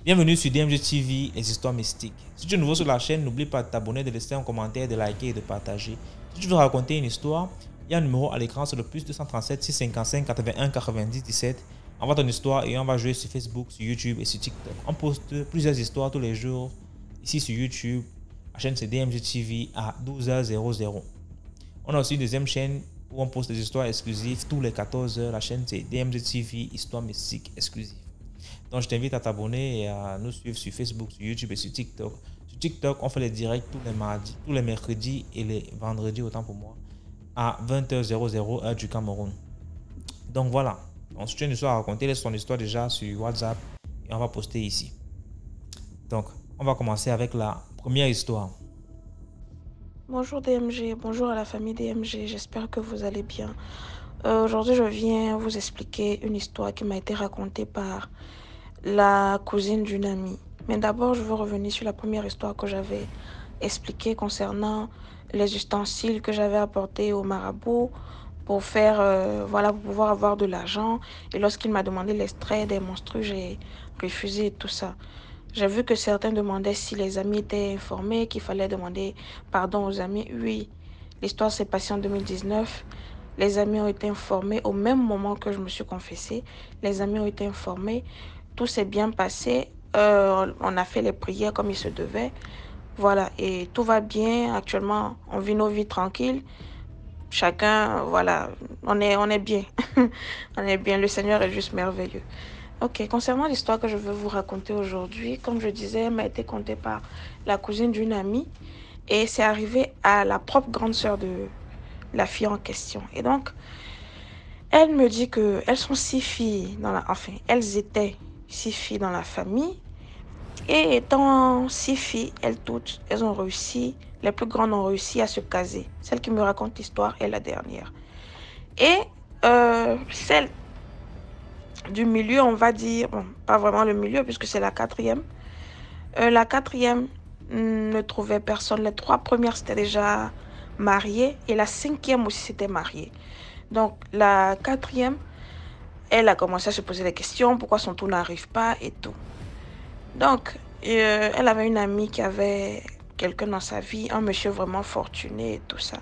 Bienvenue sur DMG TV, les histoires mystiques. Si tu es nouveau sur la chaîne, n'oublie pas de t'abonner, de laisser un commentaire, de liker et de partager. Si tu veux raconter une histoire, il y a un numéro à l'écran, c'est le plus 237 655 81 90 17. Envoie ton histoire et on va jouer sur Facebook, sur YouTube et sur TikTok. On poste plusieurs histoires tous les jours ici sur YouTube. La chaîne c'est DMG TV à 12h00. On a aussi une deuxième chaîne où on poste des histoires exclusives tous les 14h. La chaîne c'est DMG TV, histoire mystique exclusive. Donc, je t'invite à t'abonner et à nous suivre sur Facebook, sur YouTube et sur TikTok. Sur TikTok, on fait les directs tous les mardis, tous les mercredis et les vendredis, autant pour moi, à 20h00 heure du Cameroun. Donc, voilà. Donc, si tu as une histoire à raconter, laisse ton histoire déjà sur WhatsApp et on va poster ici. Donc, on va commencer avec la première histoire. Bonjour DMG, bonjour à la famille DMG, j'espère que vous allez bien. Aujourd'hui, je viens vous expliquer une histoire qui m'a été racontée par la cousine d'une amie. Mais d'abord, je veux revenir sur la première histoire que j'avais expliquée concernant les ustensiles que j'avais apportés au marabout pour faire, voilà, pour pouvoir avoir de l'argent. Et lorsqu'il m'a demandé l'extrait des monstrues, j'ai refusé et tout ça. J'ai vu que certains demandaient si les amis étaient informés, qu'il fallait demander pardon aux amis. Oui, l'histoire s'est passée en 2019. Les amis ont été informés au même moment que je me suis confessée. Les amis ont été informés. Tout s'est bien passé. On a fait les prières comme il se devait. Voilà, et tout va bien. Actuellement, on vit nos vies tranquilles. Chacun, voilà, on est bien. On est bien. Le Seigneur est juste merveilleux. Ok, concernant l'histoire que je veux vous raconter aujourd'hui, comme je disais, elle m'a été contée par la cousine d'une amie et c'est arrivé à la propre grande sœur de la fille en question. Et donc, elle me dit que elles sont 6 filles enfin, elles étaient 6 filles dans la famille et étant 6 filles, elles toutes, elles ont réussi, les plus grandes ont réussi à se caser. Celle qui me raconte l'histoire est la dernière. Et celle du milieu, on va dire, bon, pas vraiment le milieu puisque c'est la quatrième. La quatrième ne trouvait personne. Les 3 premières s'étaient déjà mariées et la cinquième aussi s'était mariée. Donc la quatrième, elle a commencé à se poser des questions, pourquoi son tour n'arrive pas et tout. Donc, elle avait une amie qui avait quelqu'un dans sa vie, un monsieur vraiment fortuné et tout ça.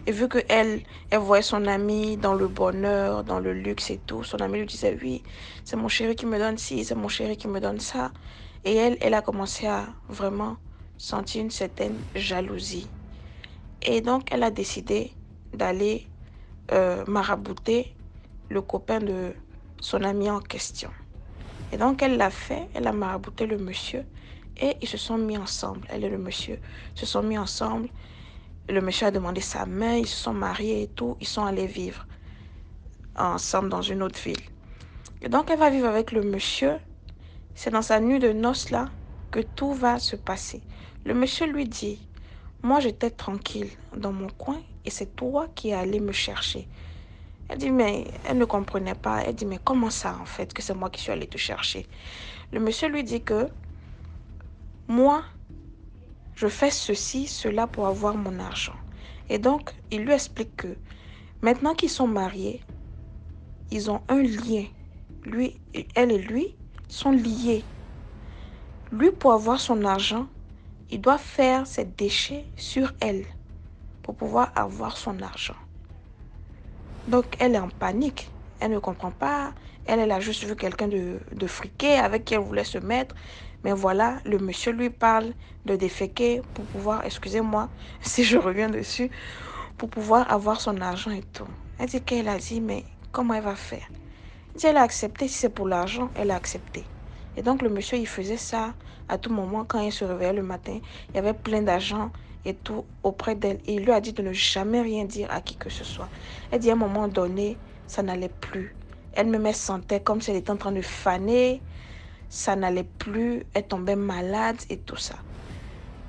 Et vu qu'elle voyait son ami dans le bonheur, dans le luxe et tout, son ami lui disait, oui, c'est mon chéri qui me donne ci, c'est mon chéri qui me donne ça. Et elle a commencé à vraiment sentir une certaine jalousie. Et donc, elle a décidé d'aller marabouter le copain de son ami en question. Et donc, elle l'a fait, elle a marabouté le monsieur et ils se sont mis ensemble. Elle et le monsieur se sont mis ensemble. Le monsieur a demandé sa main, ils se sont mariés et tout. Ils sont allés vivre ensemble dans une autre ville. Et donc, elle va vivre avec le monsieur. C'est dans sa nuit de noces là que tout va se passer. Le monsieur lui dit, moi j'étais tranquille dans mon coin et c'est toi qui es allé me chercher. Elle dit, mais elle ne comprenait pas. Elle dit, mais comment ça en fait que c'est moi qui suis allée te chercher? Le monsieur lui dit que moi, je fais ceci, cela pour avoir mon argent. Et donc, il lui explique que maintenant qu'ils sont mariés, ils ont un lien. Lui, elle et lui sont liés. Lui, pour avoir son argent, il doit faire ses déchets sur elle pour pouvoir avoir son argent. Donc, elle est en panique. Elle ne comprend pas. Elle a juste vu quelqu'un de friqué avec qui elle voulait se mettre. Mais voilà, le monsieur lui parle de déféquer pour pouvoir, excusez-moi si je reviens dessus, pour pouvoir avoir son argent et tout. Elle dit qu'elle a dit, mais comment elle va faire? Elle dit, elle a accepté, si c'est pour l'argent, elle a accepté. Et donc le monsieur, il faisait ça à tout moment. Quand il se réveillait le matin, il y avait plein d'argent et tout auprès d'elle. Et il lui a dit de ne jamais rien dire à qui que ce soit. Elle dit à un moment donné, ça n'allait plus. Elle-même, elle sentait comme si elle était en train de faner. Ça n'allait plus, elle tombait malade et tout ça.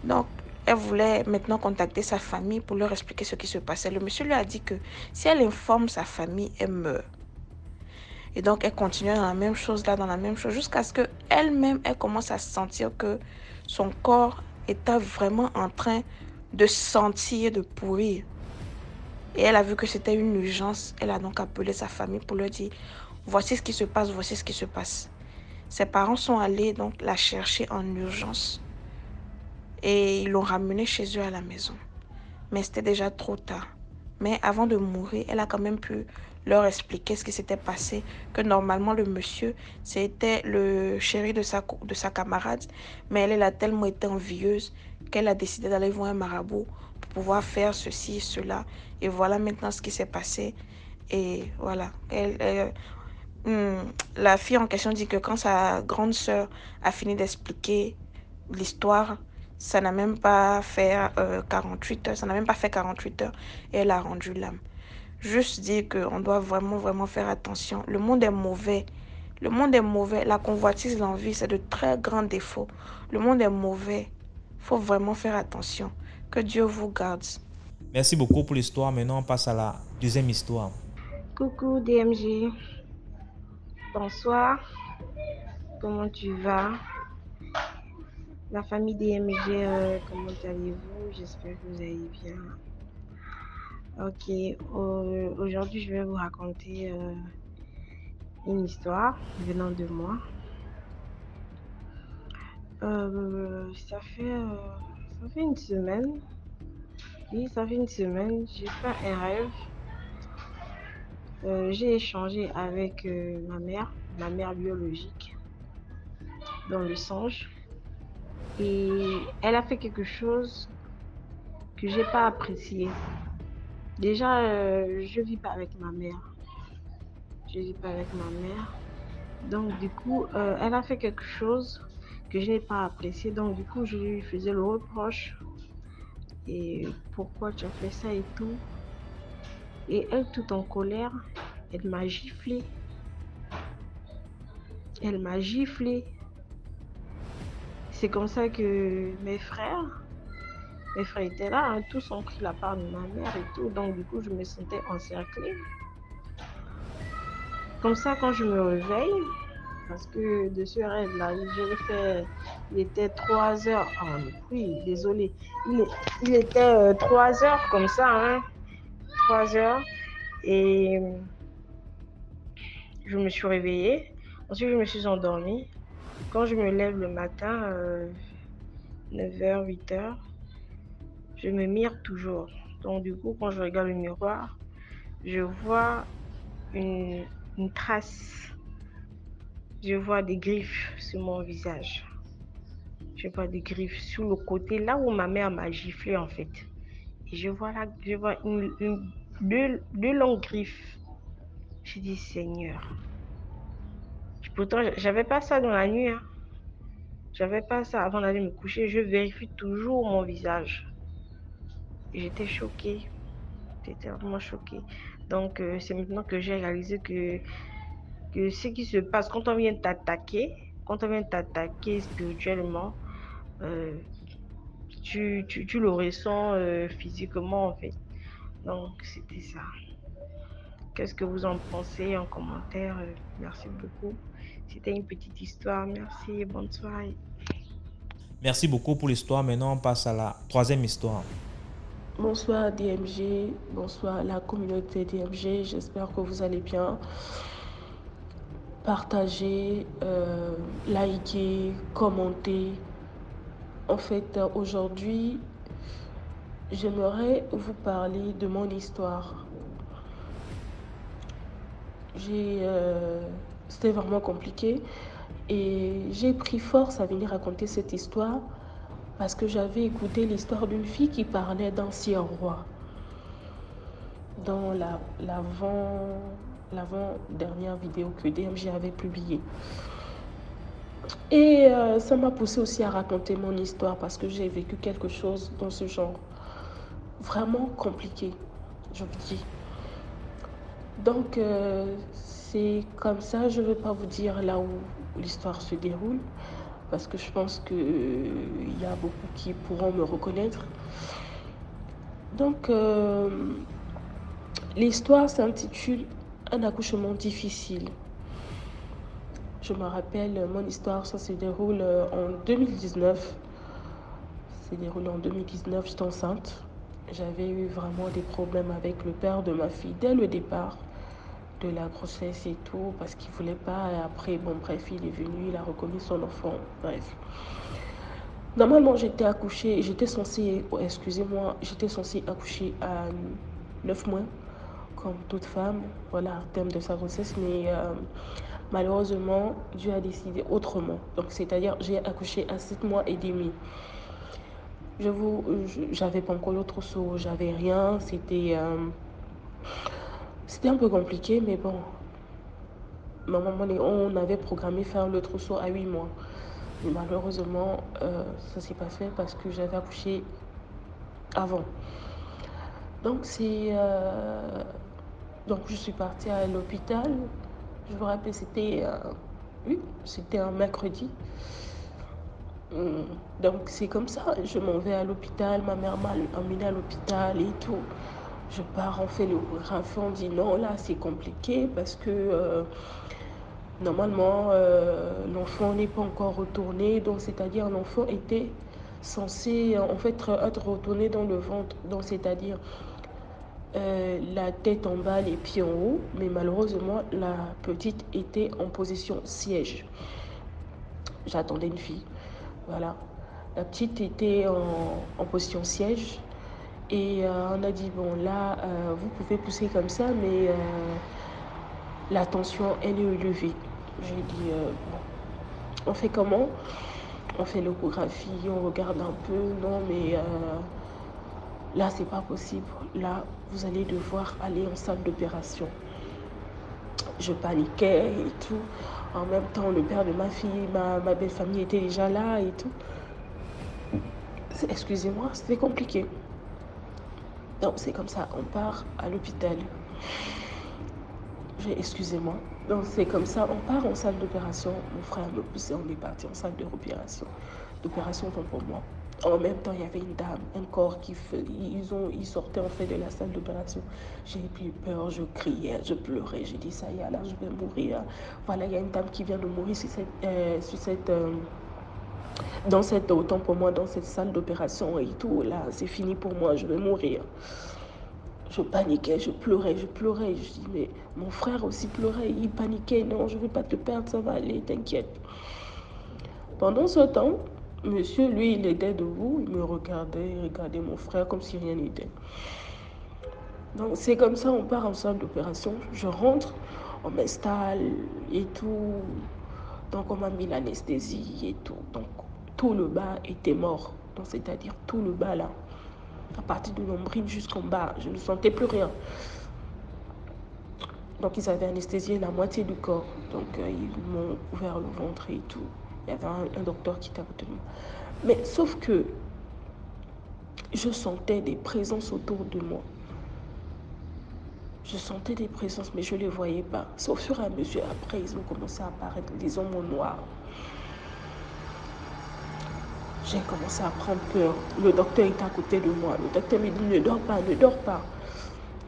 Donc, elle voulait maintenant contacter sa famille pour leur expliquer ce qui se passait. Le monsieur lui a dit que si elle informe sa famille, elle meurt. Et donc, elle continuait dans la même chose là, dans la même chose, jusqu'à ce qu'elle-même, elle commence à sentir que son corps était vraiment en train de sentir, de pourrir. Et elle a vu que c'était une urgence. Elle a donc appelé sa famille pour leur dire, voici ce qui se passe, voici ce qui se passe. Ses parents sont allés donc la chercher en urgence et ils l'ont ramenée chez eux à la maison. Mais c'était déjà trop tard. Mais avant de mourir, elle a quand même pu leur expliquer ce qui s'était passé, que normalement le monsieur, c'était le chéri de sa camarade, mais elle a tellement été envieuse qu'elle a décidé d'aller voir un marabout pour pouvoir faire ceci, cela. Et voilà maintenant ce qui s'est passé. Et voilà, la fille en question dit que quand sa grande sœur a fini d'expliquer l'histoire, ça n'a même pas fait 48 heures, ça n'a même pas fait 48 heures et elle a rendu l'âme. Juste dire qu'on doit vraiment, vraiment faire attention. Le monde est mauvais. Le monde est mauvais. La convoitise, l'envie, c'est de très grands défauts. Le monde est mauvais. Il faut vraiment faire attention. Que Dieu vous garde. Merci beaucoup pour l'histoire. Maintenant, on passe à la deuxième histoire. Coucou DMG. Bonsoir. Comment tu vas? La famille DMG, comment allez-vous? J'espère que vous allez bien. Ok, aujourd'hui je vais vous raconter une histoire venant de moi. Ça fait une semaine. Oui, ça fait une semaine. J'ai fait un rêve. J'ai échangé avec ma mère biologique, dans le songe. Et elle a fait quelque chose que j'ai pas apprécié. Déjà, je vis pas avec ma mère. Je vis pas avec ma mère. Donc, du coup, elle a fait quelque chose que je n'ai pas apprécié. Donc, du coup, je lui faisais le reproche. Et pourquoi tu as fait ça et tout. Et elle, tout en colère, elle m'a giflé. Elle m'a giflé. C'est comme ça que mes frères étaient là, hein, tous ont pris la part de ma mère et tout. Donc, du coup, je me sentais encerclée. Comme ça, quand je me réveille, parce que de ce rêve-là, je l'ai fait, il était 3 heures. Oh, oui, désolé. Il était 3 heures comme ça, hein. 3 heures. Et je me suis réveillée. Ensuite, je me suis endormie. Quand je me lève le matin, 9h, 8h, je me mire toujours. Donc, du coup, quand je regarde le miroir, je vois une trace. Je vois des griffes sur mon visage. Je vois des griffes sur le côté, là où ma mère m'a giflé en fait. Et je vois deux longues griffes. Je dis Seigneur. Pourtant, j'avais pas ça dans la nuit. Hein. J'avais pas ça avant d'aller me coucher. Je vérifie toujours mon visage. J'étais choquée. J'étais vraiment choquée. Donc, c'est maintenant que j'ai réalisé que ce qui se passe quand on vient t'attaquer, spirituellement, tu le ressens physiquement en fait. Donc, c'était ça. Qu'est-ce que vous en pensez en commentaire? Merci beaucoup. C'était une petite histoire. Merci et bonne soirée. Merci beaucoup pour l'histoire. Maintenant, on passe à la troisième histoire. Bonsoir DMG, bonsoir la communauté DMG, j'espère que vous allez bien. Partagez, likez, commentez. En fait, aujourd'hui, j'aimerais vous parler de mon histoire. C'était vraiment compliqué et j'ai pris force à venir raconter cette histoire parce que j'avais écouté l'histoire d'une fille qui parlait d'anciens rois dans l'avant-dernière vidéo que DMG avait publiée. Et ça m'a poussé aussi à raconter mon histoire parce que j'ai vécu quelque chose dans ce genre vraiment compliqué, je vous dis. Donc, c'est comme ça, je ne vais pas vous dire là où l'histoire se déroule, parce que je pense qu'il y a beaucoup qui pourront me reconnaître. Donc, l'histoire s'intitule « Un accouchement difficile ». Je me rappelle, mon histoire, ça se déroule en 2019. J'étais enceinte. J'avais eu vraiment des problèmes avec le père de ma fille dès le départ. de la grossesse et tout, parce qu'il ne voulait pas. Et après, bon, bref, il est venu, il a reconnu son enfant, bref. Normalement, j'étais censée accoucher à 9 mois, comme toute femme, voilà, en termes de sa grossesse, mais malheureusement, Dieu a décidé autrement. Donc, c'est-à-dire, j'ai accouché à 7 mois et demi. J'avais pas encore le trousseau, j'avais rien, c'était un peu compliqué, mais bon, on avait programmé faire le trousseau à 8 mois. Mais malheureusement, ça ne s'est pas fait parce que j'avais accouché avant. Donc, donc je suis partie à l'hôpital. Je me rappelle, c'était un mercredi. Donc, c'est comme ça. Je m'en vais à l'hôpital. Ma mère m'a emmenée à l'hôpital et tout. Je pars, on fait l'échographie. On dit non, là, c'est compliqué parce que normalement, l'enfant n'est pas encore retourné. Donc, c'est-à-dire, l'enfant était censé en fait être retourné dans le ventre. Donc, c'est-à-dire la tête en bas, les pieds en haut. Mais malheureusement, la petite était en position siège. J'attendais une fille. Voilà. La petite était en position siège. Et on a dit, bon, là, vous pouvez pousser comme ça, mais la tension, elle est élevée. J'ai dit, bon, on fait comment? On fait l'échographie, on regarde un peu. Non, mais là, c'est pas possible. Là, vous allez devoir aller en salle d'opération. Je paniquais et tout. En même temps, le père de ma fille, ma belle famille était déjà là et tout. Excusez-moi, c'était compliqué. Donc, c'est comme ça, on part à l'hôpital. Excusez-moi. Donc, c'est comme ça, on part en salle d'opération. Mon frère me poussait, on est parti en salle d'opération. D'opération pour moi. En même temps, il y avait une dame, un corps ils sortaient en fait de la salle d'opération. J'ai eu peur, je criais, je pleurais. J'ai dit, ça y est, là, je vais mourir. Voilà, il y a une dame qui vient de mourir autant pour moi, dans cette salle d'opération et tout. Là, c'est fini pour moi, je vais mourir. Je paniquais, je pleurais. Je dis, mais mon frère aussi pleurait, il paniquait. Non, je ne vais pas te perdre, ça va aller, t'inquiète. Pendant ce temps, monsieur, lui, il était debout, il me regardait, il regardait mon frère comme si rien n'était. Donc, c'est comme ça, on part en salle d'opération. Je rentre, on m'installe et tout. Donc, on m'a mis l'anesthésie et tout. Donc, tout le bas était mort. Donc, c'est-à-dire tout le bas, là. À partir de l'ombril jusqu'en bas, je ne sentais plus rien. Donc, ils avaient anesthésié la moitié du corps. Donc, ils m'ont ouvert le ventre et tout. Il y avait un docteur qui était à côté de moi. Mais sauf que je sentais des présences autour de moi. Je sentais des présences, mais je ne les voyais pas. Au fur et à mesure, après, ils ont commencé à apparaître des ombres noires. J'ai commencé à prendre peur. Le docteur était à côté de moi. Le docteur me dit, ne dors pas.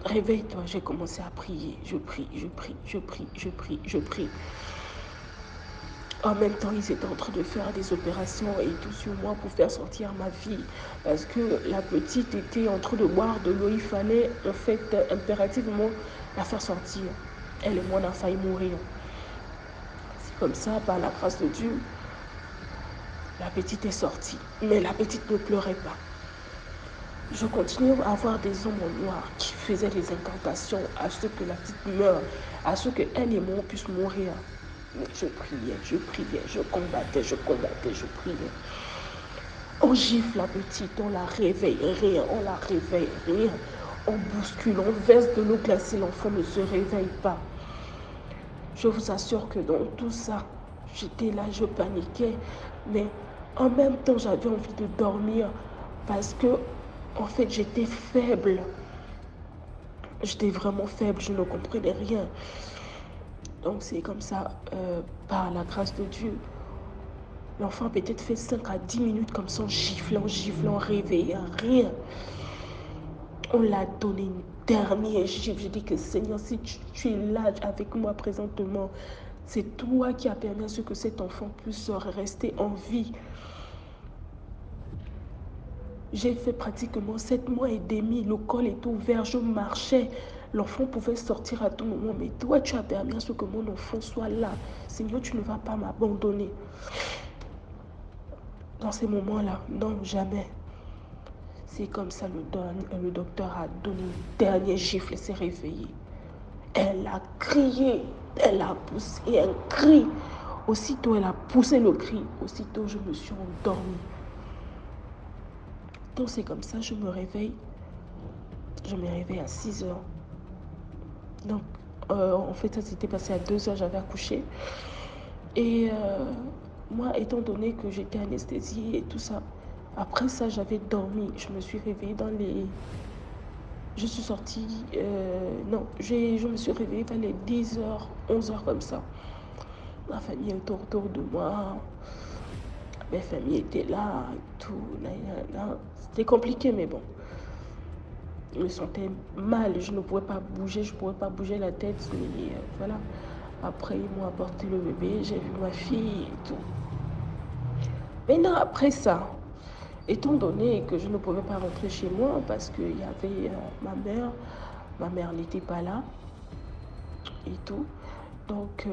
Réveille-toi. J'ai commencé à prier. Je prie. En même temps, ils étaient en train de faire des opérations et tout sur moi pour faire sortir ma fille. Parce que la petite était en train de boire de l'eau. Il fallait, en fait, impérativement la faire sortir. Elle et moi, on a failli mourir. C'est comme ça, par la grâce de Dieu, la petite est sortie. Mais la petite ne pleurait pas. Je continuais à avoir des ombres noires qui faisaient des incantations à ce que la petite meure, à ce qu'elle et moi puissent mourir. Mais je priais, je combattais, je priais. On gifle la petite, on la réveille, rien. On bouscule, on verse de l'eau glacée, l'enfant ne se réveille pas. Je vous assure que dans tout ça, j'étais là, je paniquais, mais en même temps, j'avais envie de dormir parce que, en fait, j'étais faible. J'étais vraiment faible, je ne comprenais rien. Donc, c'est comme ça, par la grâce de Dieu, l'enfant a peut-être fait 5 à 10 minutes comme ça, en giflant, réveillant, rien. On l'a donné une dernière gifle. J'ai dit que Seigneur, si tu es là avec moi présentement, c'est toi qui as permis à ce que cet enfant puisse rester en vie. J'ai fait pratiquement 7 mois et demi. Le col est ouvert, je marchais. L'enfant pouvait sortir à tout moment, mais toi, tu as permis à ce que mon enfant soit là. Seigneur, tu ne vas pas m'abandonner. Dans ces moments-là, non, jamais. C'est comme ça, le docteur a donné une dernière gifle et s'est réveillée. Elle a crié, elle a poussé un cri. Aussitôt, elle a poussé le cri. Aussitôt, je me suis endormie. Donc, c'est comme ça, je me réveille. Je me réveille à 6 heures. Donc, en fait, ça s'était passé à 2 heures, j'avais accouché. Et moi, étant donné que j'étais anesthésiée et tout ça, après ça, j'avais dormi. Je me suis réveillée dans les... Je suis sortie... non, je me suis réveillée vers les 10 heures, 11 heures comme ça. Ma famille était autour de moi. Mes familles étaient là, tout. C'était compliqué, mais bon. Je me sentais mal, je ne pouvais pas bouger, je ne pouvais pas bouger la tête, mais voilà. Après, ils m'ont apporté le bébé, j'ai vu ma fille et tout. Maintenant, après ça, étant donné que je ne pouvais pas rentrer chez moi parce qu'il y avait ma mère n'était pas là et tout. Donc,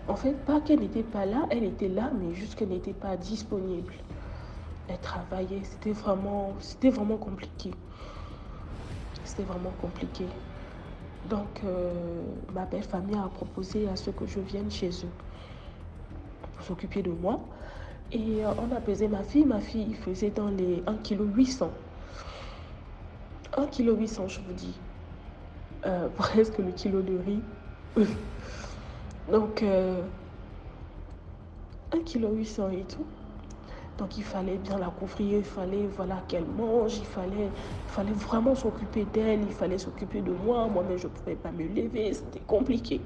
en fait, pas qu'elle n'était pas là, elle était là, mais juste qu'elle n'était pas disponible. Elle travaillait, c'était vraiment compliqué. C'était vraiment compliqué. Donc, ma belle famille a proposé à ce que je vienne chez eux pour s'occuper de moi. Et on a pesé ma fille faisait dans les 1,8 kg. 1,8 kg, je vous dis. Presque le kilo de riz. Donc, 1,8 kg et tout. Donc, il fallait bien la couvrir, il fallait qu'elle mange, il fallait vraiment s'occuper d'elle, il fallait s'occuper de moi. Moi-même, je ne pouvais pas me lever, c'était compliqué.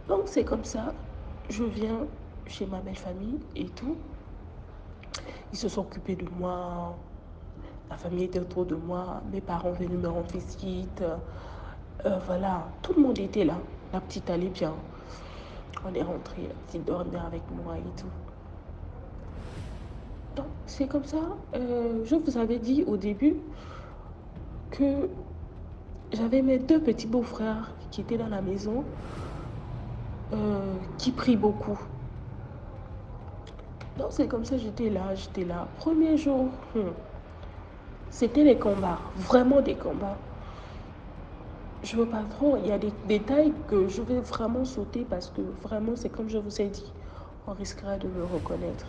Donc, c'est comme ça, je viens chez ma belle famille et tout. Ils se sont occupés de moi, la famille était autour de moi, mes parents venaient me rendre visite. Voilà, tout le monde était là. La petite allait bien. On est rentré, la petite dormait avec moi et tout. Donc, c'est comme ça. Je vous avais dit au début que j'avais mes 2 petits beaux-frères qui étaient dans la maison, qui prient beaucoup. Donc, c'est comme ça, j'étais là. Premier jour, c'était les combats, vraiment des combats. Je ne veux pas trop, il y a des détails que je vais vraiment sauter parce que vraiment, c'est comme je vous ai dit, on risquera de me reconnaître.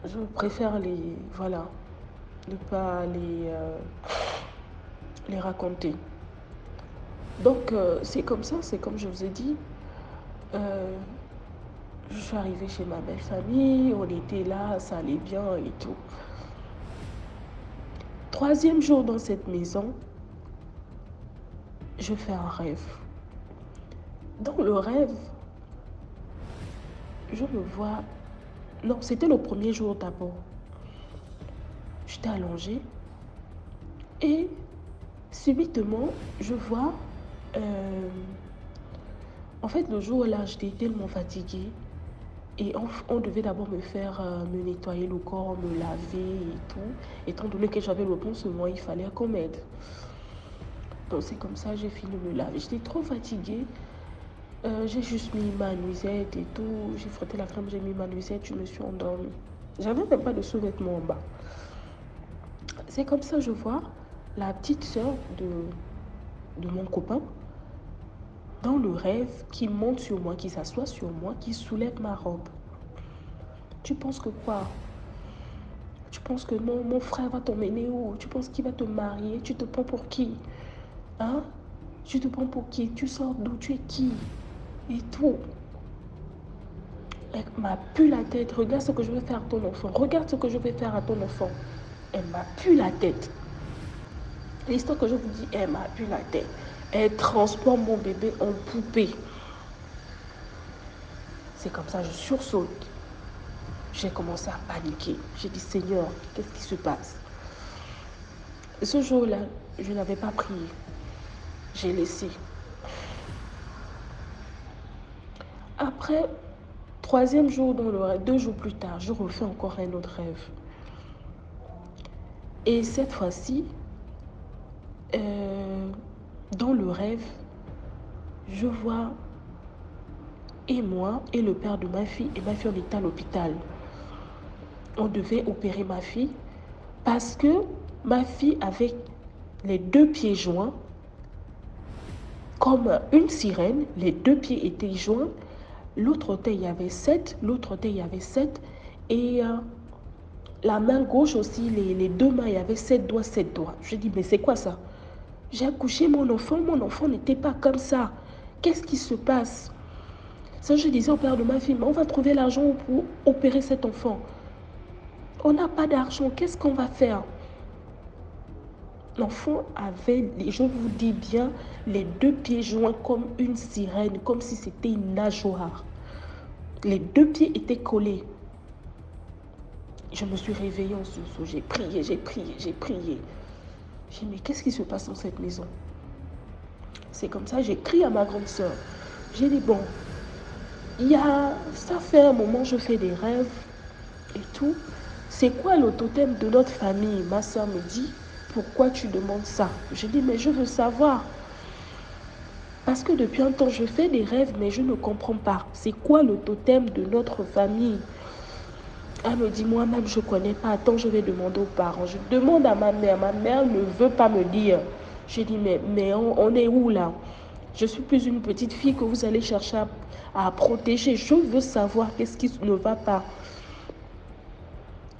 Je préfère ne pas les raconter. Donc, c'est comme ça, c'est comme je vous ai dit. Je suis arrivée chez ma belle famille, on était là, ça allait bien et tout. 3e jour dans cette maison, je fais un rêve. Dans le rêve, je me vois... Non, c'était le 1er jour d'abord. J'étais allongée et subitement, je vois... En fait, le jour-là, j'étais tellement fatiguée et on devait d'abord me nettoyer le corps, me laver et tout. Étant donné que j'avais le pansement, il fallait qu'on m'aide. Donc, c'est comme ça, j'ai fini de me laver. J'étais trop fatiguée. J'ai juste mis ma nuisette et tout. J'ai frotté la crème, j'ai mis ma nuisette, je me suis endormie. J'avais même pas de sous-vêtements en bas. C'est comme ça, je vois la petite sœur de mon copain dans le rêve qui monte sur moi, qui s'assoit sur moi, qui soulève ma robe. Tu penses que quoi? Tu penses que mon frère va t'emmener où? Tu penses qu'il va te marier? Tu te prends pour qui? Hein? Tu te prends pour qui? Tu sors d'où? Tu es qui? Et tout. Elle m'a pu la tête. Regarde ce que je vais faire à ton enfant. Regarde ce que je vais faire à ton enfant. Elle m'a pu la tête. L'histoire que je vous dis, elle m'a pu la tête. Elle transforme mon bébé en poupée. C'est comme ça, je sursaute. J'ai commencé à paniquer. J'ai dit, Seigneur, qu'est-ce qui se passe? Et ce jour-là, je n'avais pas prié. J'ai laissé. Après, 3e jour dans le rêve, 2 jours plus tard, je refais encore un autre rêve. Et cette fois-ci, dans le rêve, je vois et moi et le père de ma fille, et ma fille on était à l'hôpital. On devait opérer ma fille parce que ma fille avait les 2 pieds joints comme une sirène. Les 2 pieds étaient joints. L'autre orteil, il y avait 7. L'autre orteil, il y avait 7. Et la main gauche aussi, les 2 mains, il y avait 7 doigts, 7 doigts. Je dis, mais c'est quoi ça? J'ai accouché mon enfant n'était pas comme ça. Qu'est-ce qui se passe? Ça, je disais au père de ma fille, mais on va trouver l'argent pour opérer cet enfant. On n'a pas d'argent, qu'est-ce qu'on va faire? L'enfant avait, je vous dis bien, les 2 pieds joints comme une sirène, comme si c'était une nageoire. Les 2 pieds étaient collés. Je me suis réveillée en sursaut. J'ai prié. J'ai dit, mais qu'est-ce qui se passe dans cette maison? C'est comme ça, j'ai crié à ma grande sœur. J'ai dit, bon, ça fait un moment, je fais des rêves et tout. C'est quoi le totem de notre famille? Ma sœur me dit, pourquoi tu demandes ça? Je dis, mais je veux savoir. Parce que depuis un temps, je fais des rêves, mais je ne comprends pas. C'est quoi le totem de notre famille? Elle me dit, moi-même, je ne connais pas. Attends, je vais demander aux parents. Je demande à ma mère. Ma mère ne veut pas me dire. J'ai dit, mais on est où là? Je suis plus une petite fille que vous allez chercher à protéger. Je veux savoir qu'est-ce qui ne va pas.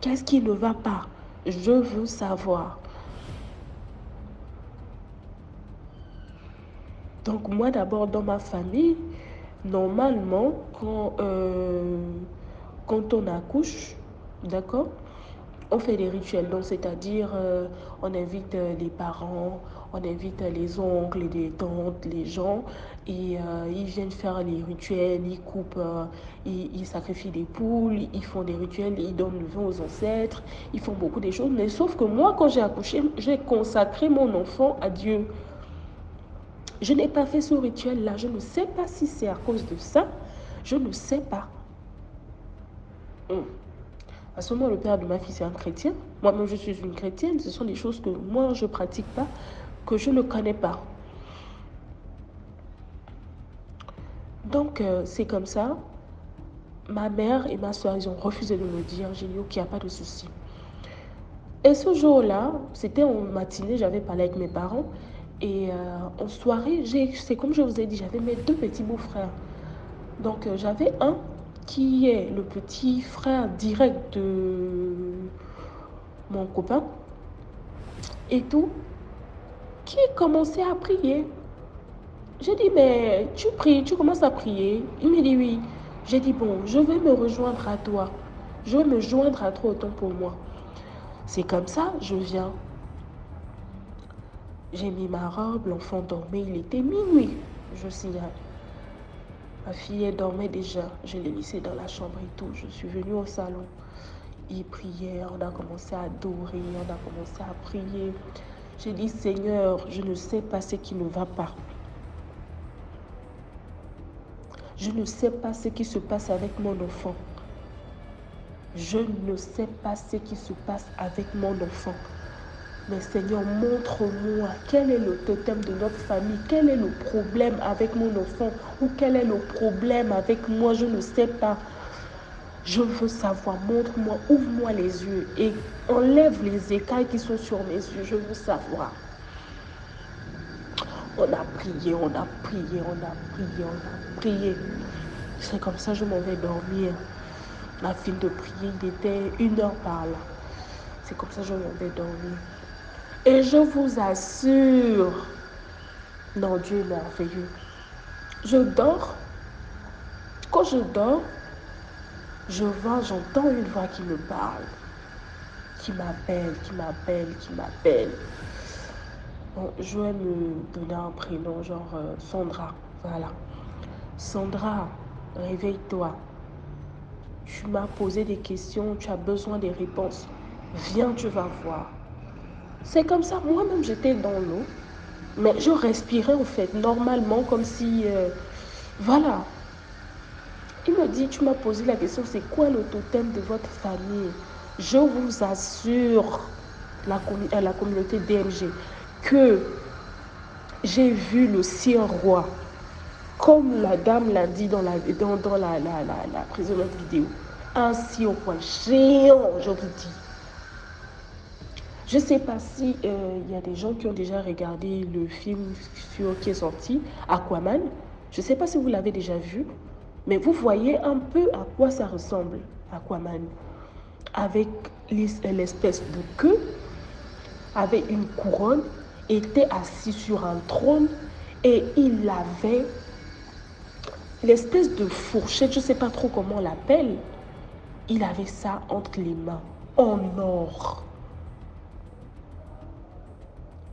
Qu'est-ce qui ne va pas? Je veux savoir. Donc moi d'abord dans ma famille, normalement quand on accouche, d'accord, on fait des rituels. Donc c'est-à-dire on invite les parents, on invite les oncles, les tantes, les gens, et ils viennent faire les rituels, ils coupent, ils sacrifient des poules, ils font des rituels, ils donnent le vin aux ancêtres, ils font beaucoup de choses. Mais sauf que moi quand j'ai accouché, j'ai consacré mon enfant à Dieu. Je n'ai pas fait ce rituel-là. Je ne sais pas si c'est à cause de ça. Je ne sais pas. À ce moment, le père de ma fille, c'est un chrétien. Moi-même, je suis une chrétienne. Ce sont des choses que moi, je ne pratique pas, que je ne connais pas. Donc, c'est comme ça. Ma mère et ma soeur, ils ont refusé de me dire. J'ai dit, ok, il n'y a pas de souci. Et ce jour-là, c'était en matinée, j'avais parlé avec mes parents. Et en soirée, c'est comme je vous ai dit, j'avais mes 2 petits beaux-frères. Donc, j'avais un qui est le petit frère direct de mon copain et tout, qui commençait à prier. J'ai dit, mais tu pries, tu commences à prier? Il me dit oui. J'ai dit, bon, je vais me rejoindre à toi. Je vais me joindre à toi autant pour moi. C'est comme ça, je viens. J'ai mis ma robe, l'enfant dormait, il était minuit, je signale. Ma fille, elle dormait déjà, je l'ai laissée dans la chambre et tout. Je suis venue au salon, il priait, on a commencé à adorer, on a commencé à prier. J'ai dit, Seigneur, je ne sais pas ce qui ne va pas. Je ne sais pas ce qui se passe avec mon enfant. Je ne sais pas ce qui se passe avec mon enfant. Mais Seigneur, montre-moi quel est le totem de notre famille, quel est le problème avec mon enfant ou quel est le problème avec moi, je ne sais pas. Je veux savoir, montre-moi, ouvre-moi les yeux et enlève les écailles qui sont sur mes yeux, je veux savoir. On a prié, on a prié, on a prié, on a prié. C'est comme ça que je m'en vais dormir. La fin de prier, il était 1 heure par là. C'est comme ça que je m'en vais dormir. Et je vous assure, non, Dieu est merveilleux. Je dors. Quand je dors, j'entends une voix qui me parle, qui m'appelle. Bon, je vais me donner un prénom, genre Sandra. Voilà. Sandra, réveille-toi. Tu m'as posé des questions, tu as besoin des réponses. Viens, tu vas voir. C'est comme ça, moi-même j'étais dans l'eau, mais je respirais en fait, normalement, comme si, voilà. Il me dit, tu m'as posé la question, c'est quoi le totem de votre famille? Je vous assure, la communauté DMG, que j'ai vu le sire roi, comme la dame l'a dit dans la précédente vidéo, un sire roi géant, je vous dis. Je ne sais pas si y a des gens qui ont déjà regardé le film qui est sorti, Aquaman. Je ne sais pas si vous l'avez déjà vu, mais vous voyez un peu à quoi ça ressemble, Aquaman. Avec l'espèce de queue, avec une couronne, était assis sur un trône et il avait l'espèce de fourchette, je ne sais pas trop comment on l'appelle. Il avait ça entre les mains, en or.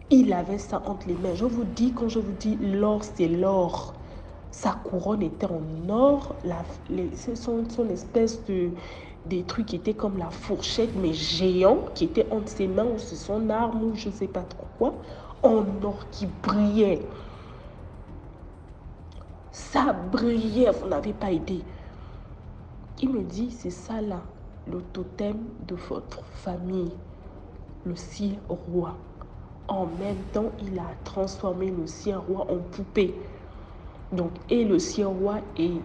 Il avait ça entre les mains. Je vous dis, quand je vous dis l'or, c'est l'or. Sa couronne était en or. Son espèce des trucs qui étaient comme la fourchette, mais géant, qui était entre ses mains, ou c'est son arme, ou je ne sais pas trop quoi, en or qui brillait. Ça brillait, vous n'avez pas idée. Il me dit, c'est ça là, le totem de votre famille, le sire roi. En même temps, il a transformé le sire roi en poupée. Donc, et le sire roi est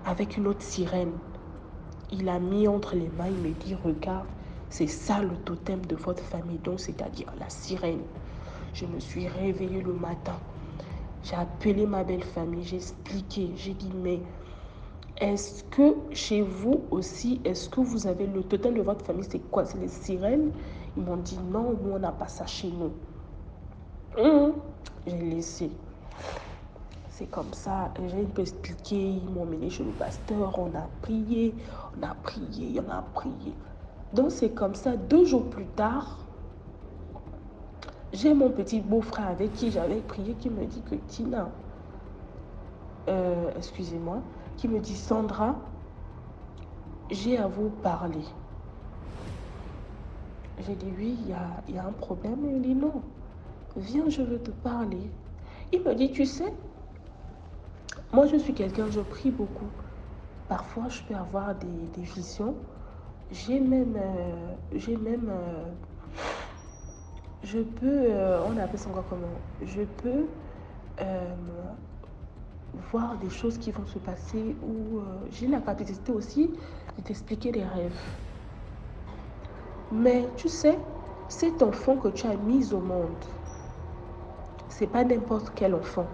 avec une autre sirène. Il a mis entre les mains, il me dit, regarde, c'est ça le totem de votre famille, donc c'est-à-dire la sirène. Je me suis réveillée le matin. J'ai appelé ma belle famille, j'ai expliqué, j'ai dit, mais est-ce que chez vous aussi, est-ce que vous avez le totem de votre famille, c'est quoi? C'est les sirènes? Ils m'ont dit, non, nous, on n'a pas ça chez nous. J'ai laissé. C'est comme ça, j'ai un peu expliqué, ils m'ont mené chez le pasteur, on a prié, on a prié. Donc c'est comme ça, 2 jours plus tard, j'ai mon petit beau-frère avec qui j'avais prié qui me dit que Tina, excusez-moi, qui me dit Sandra, j'ai à vous parler. J'ai dit oui, il y a un problème. Il dit non, viens, je veux te parler. Il me dit, tu sais, moi je suis quelqu'un, je prie beaucoup. Parfois je peux avoir des visions. Je peux, on appelle ça encore comment? Je peux voir des choses qui vont se passer ou j'ai la capacité aussi de t'expliquer des rêves. Mais tu sais, cet enfant que tu as mis au monde, c'est pas n'importe quel enfant.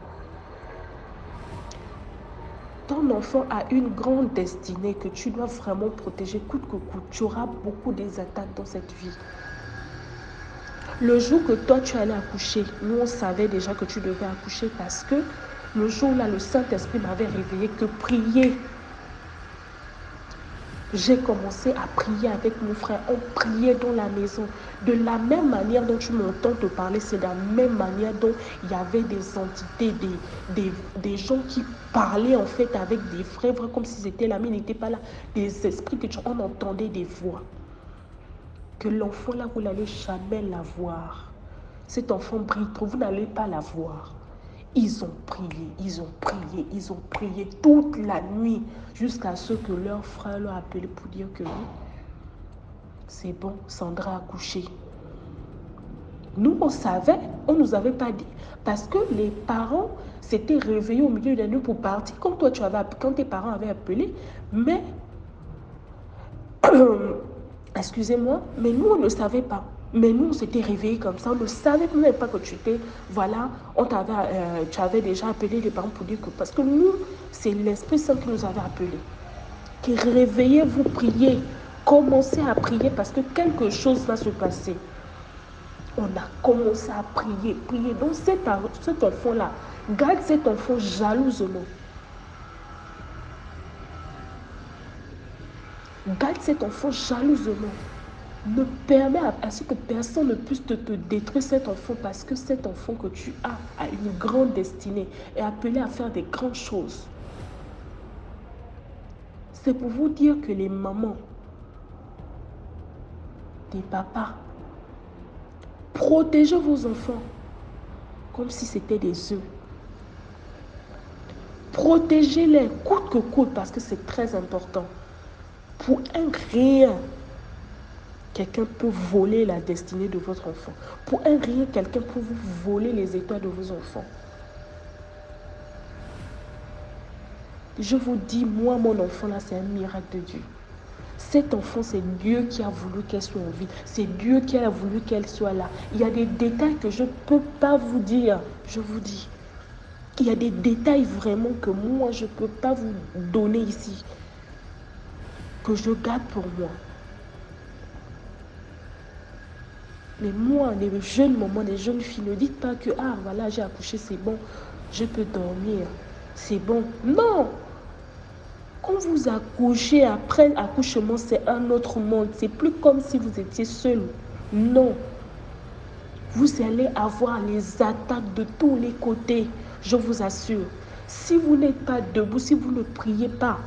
Ton enfant a une grande destinée que tu dois vraiment protéger coûte que coûte. Tu auras beaucoup des attaques dans cette vie. Le jour que toi tu allais accoucher, nous on savait déjà que tu devais accoucher parce que le jour-là, le Saint-Esprit m'avait réveillé que prier. J'ai commencé à prier avec mon frère. On priait dans la maison. De la même manière dont tu m'entends te parler, c'est de la même manière dont il y avait des entités, des gens qui parlaient en fait avec des frères, comme si c'était l'ami, il n'était pas là. Des esprits que on entendait des voix. Que l'enfant là, vous n'allez jamais la voir. Cet enfant brille trop, vous n'allez pas la voir. Ils ont prié toute la nuit jusqu'à ce que leur frère leur appelé pour dire que oui, c'est bon, Sandra a accouché. Nous, on savait, on ne nous avait pas dit. Parce que les parents s'étaient réveillés au milieu de la nuit pour partir. Comme toi, quand tes parents avaient appelé. Mais, excusez-moi, mais nous, on ne savait pas. Mais nous, on s'était réveillés comme ça. On ne savait même pas que tu étais... Voilà, tu avais déjà appelé les parents pour dire que... Parce que nous, c'est l'Esprit Saint qui nous avait appelés. Qui réveillez-vous, priez. Commencez à prier parce que quelque chose va se passer. On a commencé à prier. Donc cet enfant-là, garde cet enfant jalousement. Garde cet enfant jalousement. Ne permets à ce que personne ne puisse te détruire cet enfant parce que cet enfant que tu as a une grande destinée et appelé à faire des grandes choses. C'est pour vous dire que les mamans, les papas, protégez vos enfants comme si c'était des œufs. Protégez-les coûte que coûte parce que c'est très important. Pour un rien. quelqu'un peut voler la destinée de votre enfant. Pour un rien, quelqu'un peut vous voler les étoiles de vos enfants. Je vous dis, moi, mon enfant là, c'est un miracle de Dieu. Cet enfant, c'est Dieu qui a voulu qu'elle soit en vie. C'est Dieu qui a voulu qu'elle soit là. Il y a des détails que je ne peux pas vous dire. Je vous dis. Il y a des détails vraiment que moi, je ne peux pas vous donner ici. Que je garde pour moi. Mais moi, les jeunes moments, les jeunes filles, ne dites pas que, ah, voilà, j'ai accouché, c'est bon, je peux dormir, c'est bon. Non! Quand vous accouchez, après accouchement, c'est un autre monde. C'est plus comme si vous étiez seul. Non. Vous allez avoir les attaques de tous les côtés, je vous assure. Si vous n'êtes pas debout, si vous ne priez pas,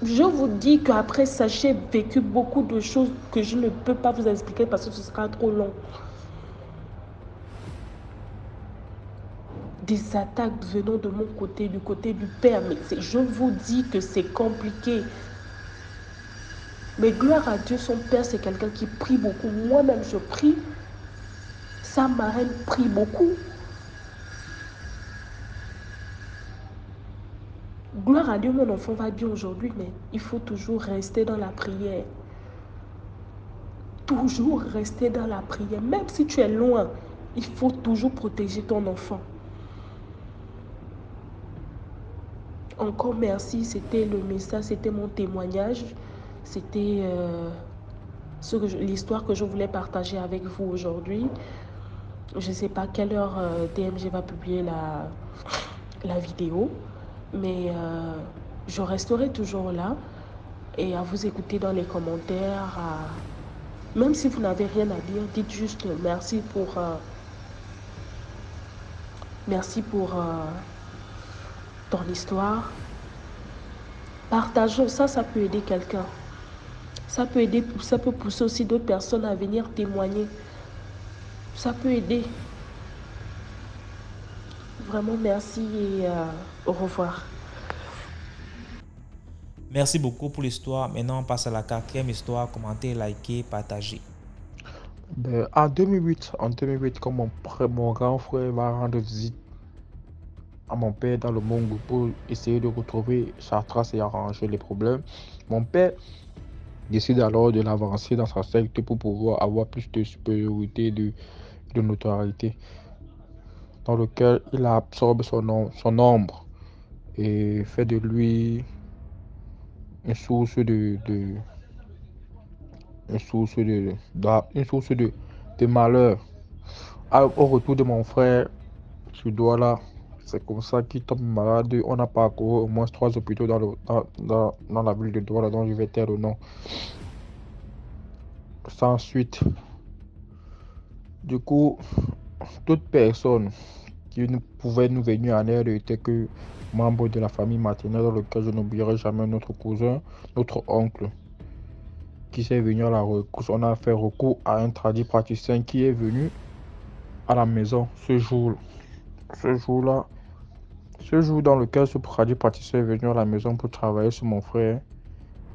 je vous dis qu'après ça, j'ai vécu beaucoup de choses que je ne peux pas vous expliquer parce que ce sera trop long. Des attaques venant de mon côté, du côté du père. Mais je vous dis que c'est compliqué. Mais gloire à Dieu, son père, c'est quelqu'un qui prie beaucoup. Moi-même, je prie. Sa marraine prie beaucoup. Gloire à Dieu, mon enfant va bien aujourd'hui, mais il faut toujours rester dans la prière. Toujours rester dans la prière. Même si tu es loin, il faut toujours protéger ton enfant. Encore merci, c'était le message, c'était mon témoignage. C'était l'histoire que je voulais partager avec vous aujourd'hui. Je ne sais pas quelle heure DMG va publier la vidéo, mais je resterai toujours là et à vous écouter dans les commentaires. Même si vous n'avez rien à dire, dites juste merci pour ton histoire. Partageons ça, ça peut aider quelqu'un. Ça peut pousser aussi d'autres personnes à venir témoigner. Ça peut aider. Vraiment, merci et au revoir. Merci beaucoup pour l'histoire. Maintenant, on passe à la 4e histoire. Commentez, likez, partagez. En 2008, quand mon grand frère va rendre visite à mon père dans le Mongo pour essayer de retrouver sa trace et arranger les problèmes, mon père décide alors de l'avancer dans sa secte pour pouvoir avoir plus de supériorité, de notoriété, dans lequel il absorbe son ombre et fait de lui une source de malheur. Au retour de mon frère sur Douala, c'est comme ça qu'il tombe malade. On a parcouru au moins 3 hôpitaux dans la ville de Douala, dont je vais taire le nom. Sans suite. Du coup, toute personne qui pouvait nous venir en aide était que membre de la famille maternelle, dans lequel je n'oublierai jamais notre cousin, notre oncle, qui s'est venu à la rescousse. On a fait recours à un tradipraticien qui est venu à la maison ce jour dans lequel ce tradipraticien est venu à la maison pour travailler sur mon frère.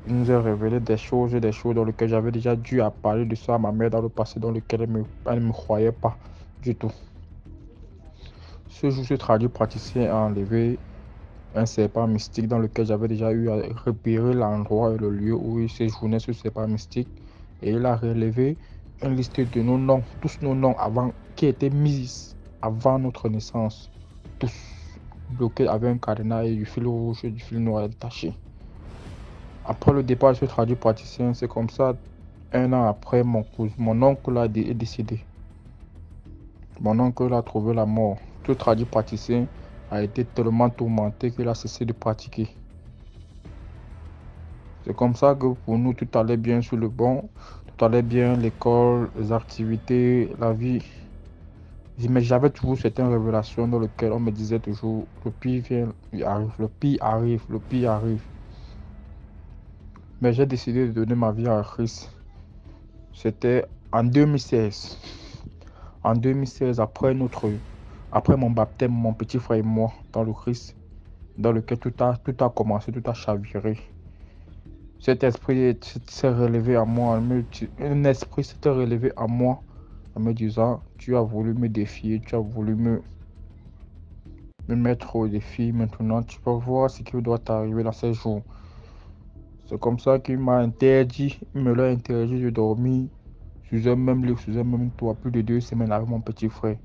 Il nous a révélé des choses dans lesquelles j'avais déjà dû parler de ça à ma mère dans le passé, dans lequel elle ne me croyait pas du tout. Ce jour, ce tradipraticien a enlevé un serpent mystique dans lequel j'avais déjà eu à repérer l'endroit et le lieu où il séjournait ce serpent mystique. Et il a relevé une liste de nos noms, tous nos noms qui étaient mis avant notre naissance, tous bloqués avec un cadenas et du fil rouge et du fil noir attaché. Après le départ de ce tradipraticien, c'est comme ça, 1 an après, mon oncle est décédé. Mon oncle a trouvé la mort. Ce tradipraticien a été tellement tourmenté qu'il a cessé de pratiquer. C'est comme ça que pour nous, tout allait bien sur le bon, tout allait bien, l'école, les activités, la vie. Mais j'avais toujours certaines révélations dans lesquelles on me disait toujours, le pire vient, le pire arrive. Mais j'ai décidé de donner ma vie à Christ. C'était en 2016. En 2016, après mon baptême, mon petit frère et moi dans le Christ, dans lequel tout a commencé, tout a chaviré. Cet esprit s'est relevé à moi. Un esprit s'était relevé à moi en me disant, tu as voulu me défier, tu as voulu me mettre au défi. Maintenant, tu peux voir ce qui doit t'arriver dans ces jours. C'est comme ça qu'il m'a interdit, il me l'a interdit de dormir sous un même lit, sous un même toit, plus de 2 semaines avec mon petit frère.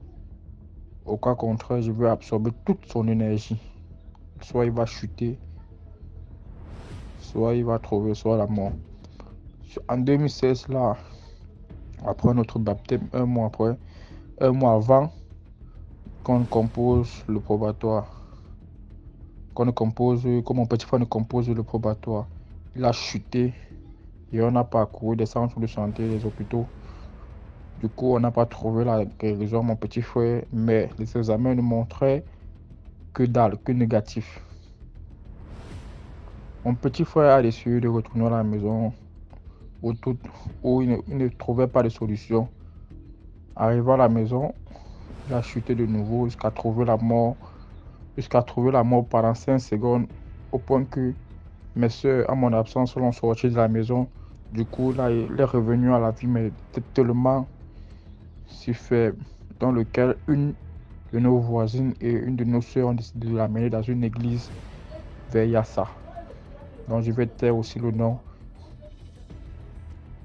Au cas contraire, je veux absorber toute son énergie. Soit il va chuter, soit il va trouver soit la mort. En 2016, là, après notre baptême, un mois avant qu'on compose le probatoire, que mon petit frère ne compose le probatoire, il a chuté et on a parcouru des centres de santé, des hôpitaux. Du coup, on n'a pas trouvé la guérison, mon petit frère, mais les examens ne montraient que dalle, que négatif. Mon petit frère a décidé de retourner à la maison où il ne trouvait pas de solution. Arrivé à la maison, il a chuté de nouveau jusqu'à trouver la mort pendant 5 secondes, au point que mes soeurs, à mon absence, l'ont sorti de la maison. Du coup, là, il est revenu à la vie, mais tellement si faible, dans lequel une de nos voisines et une de nos soeurs ont décidé de l'amener dans une église vers Yassa. Donc je vais taire aussi le nom.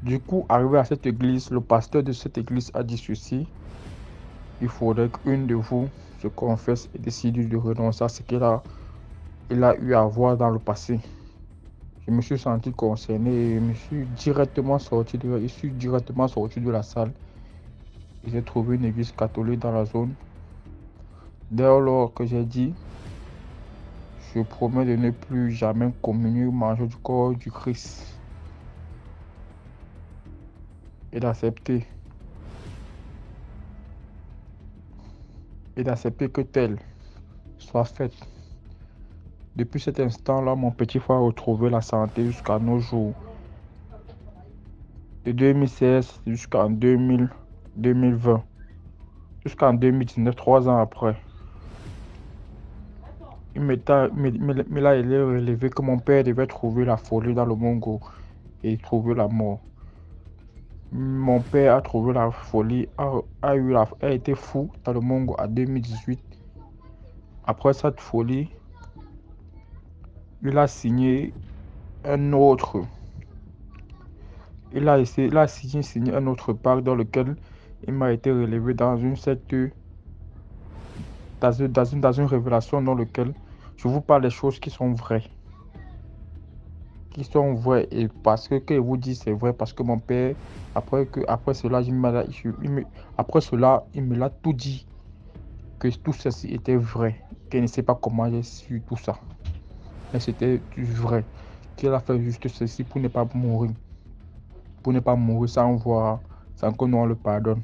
Du coup, arrivé à cette église, le pasteur de cette église a dit ceci: il faudrait qu'une de vous se confesse et décide de renoncer à ce qu'il a eu à voir dans le passé. Je me suis senti concerné et je suis directement sorti de la salle. J'ai trouvé une église catholique dans la zone. Dès lors que j'ai dit, je promets de ne plus jamais communier ou manger du corps du Christ et d'accepter que telle soit faite. Depuis cet instant-là, mon petit frère a retrouvé la santé jusqu'à nos jours. De 2016 jusqu'en 2020, jusqu'en 2019, 3 ans après. Il m'a été relevé que mon père devait trouver la folie dans le Mongo et trouver la mort. Mon père a trouvé la folie, a été fou dans le Mongo en 2018. Après cette folie, il a signé un autre. Il a signé un autre pacte dans lequel il m'a été relevé dans une secte, dans une révélation dans laquelle je vous parle des choses qui sont vraies. Et parce que je vous dis c'est vrai, parce que mon père, après cela, il me l'a tout dit, que tout ceci était vrai, qu'il ne sait pas comment j'ai su tout ça. Mais c'était vrai, qu'il a fait juste ceci pour ne pas mourir. Sans que nous on le pardonne.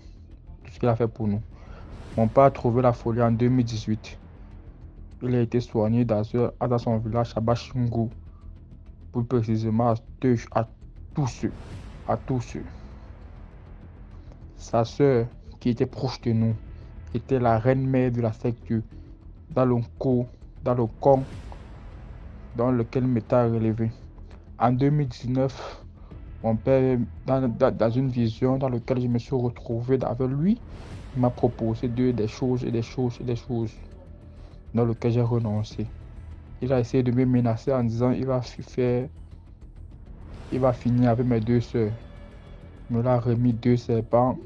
Tout ce qu'il a fait pour nous. Mon père a trouvé la folie en 2018. Il a été soigné dans son village à Bachungu. Plus précisément à tous ceux. Sa sœur, qui était proche de nous, était la reine mère de la secte dans le camp dans lequel il m'était relevé. En 2019, mon père, dans une vision dans laquelle je me suis retrouvé avec lui, il m'a proposé des choses dans lesquelles j'ai renoncé. Il a essayé de me menacer en disant il va finir avec mes 2 sœurs. Il me l'a remis 2 serpents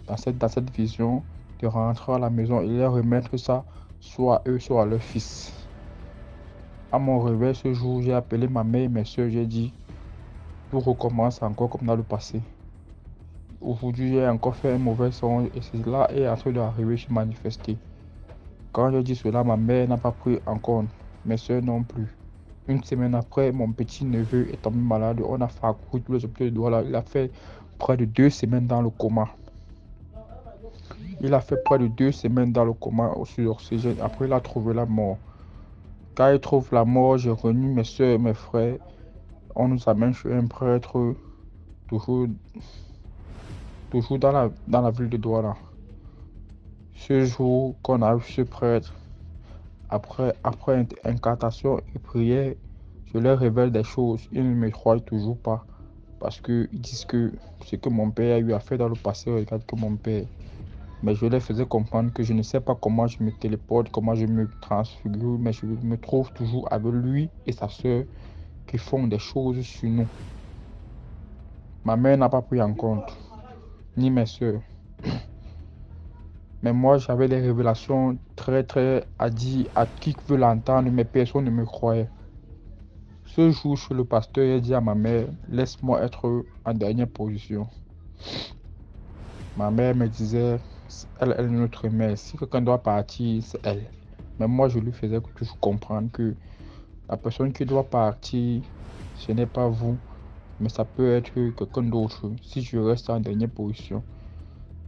dans cette vision de rentrer à la maison et leur remettre ça, soit eux, soit leur fils. À mon réveil ce jour, j'ai appelé ma mère et mes soeurs, j'ai dit tout recommence encore comme dans le passé. Aujourd'hui, j'ai encore fait un mauvais songe et cela est en train d'arriver se manifester. Quand je dis cela, ma mère n'a pas pris en compte, mes soeurs non plus. Une semaine après, mon petit neveu est tombé malade. On a parcouru tous les hôpitaux de Douala. Il a fait près de 2 semaines dans le coma. Sur l'oxygène. Après, il a trouvé la mort. Quand il trouve la mort, j'ai réuni mes soeurs et mes frères. On nous amène chez un prêtre, toujours dans la ville de Douala. Ce jour qu'on a eu ce prêtre, après incantation et prière, Je leur révèle des choses, ils ne me croient toujours pas. Parce qu'ils disent que ce que mon père a eu à faire dans le passé regarde que mon père. Mais je leur faisais comprendre que je ne sais pas comment je me téléporte, comment je me transfigure, mais je me trouve toujours avec lui et sa soeur qui font des choses sur nous. Ma mère n'a pas pris en compte, ni mes soeurs. Mais moi, j'avais des révélations très à dire à qui veut l'entendre, mais personne ne me croyait. Ce jour, chez le pasteur, il a dit à ma mère, laisse-moi être en dernière position. Ma mère me disait, elle est notre mère. Si quelqu'un doit partir, c'est elle. Mais moi, je lui faisais toujours comprendre que la personne qui doit partir, ce n'est pas vous, mais ça peut être quelqu'un d'autre. Si je reste en dernière position,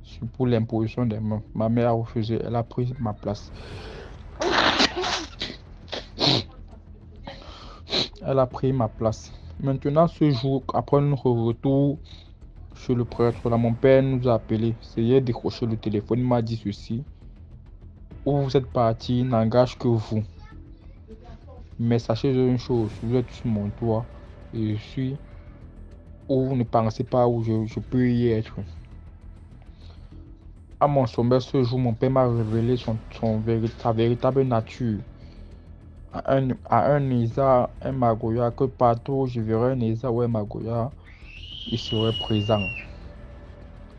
c'est pour l'imposition des mains. Ma mère a refusé, elle a pris ma place. Elle a pris ma place. Maintenant, ce jour, après notre retour chez le prêtre, là, mon père nous a appelés. Il a décroché le téléphone, il m'a dit ceci. Où vous êtes parti n'engage que vous. Mais sachez une chose, vous êtes sur mon toit et je suis où vous ne pensez pas où je peux y être. À mon sommet ce jour, mon père m'a révélé sa véritable nature. À un Isa, un Magoya, que partout où je verrai un Isa ou un Magoya, il serait présent.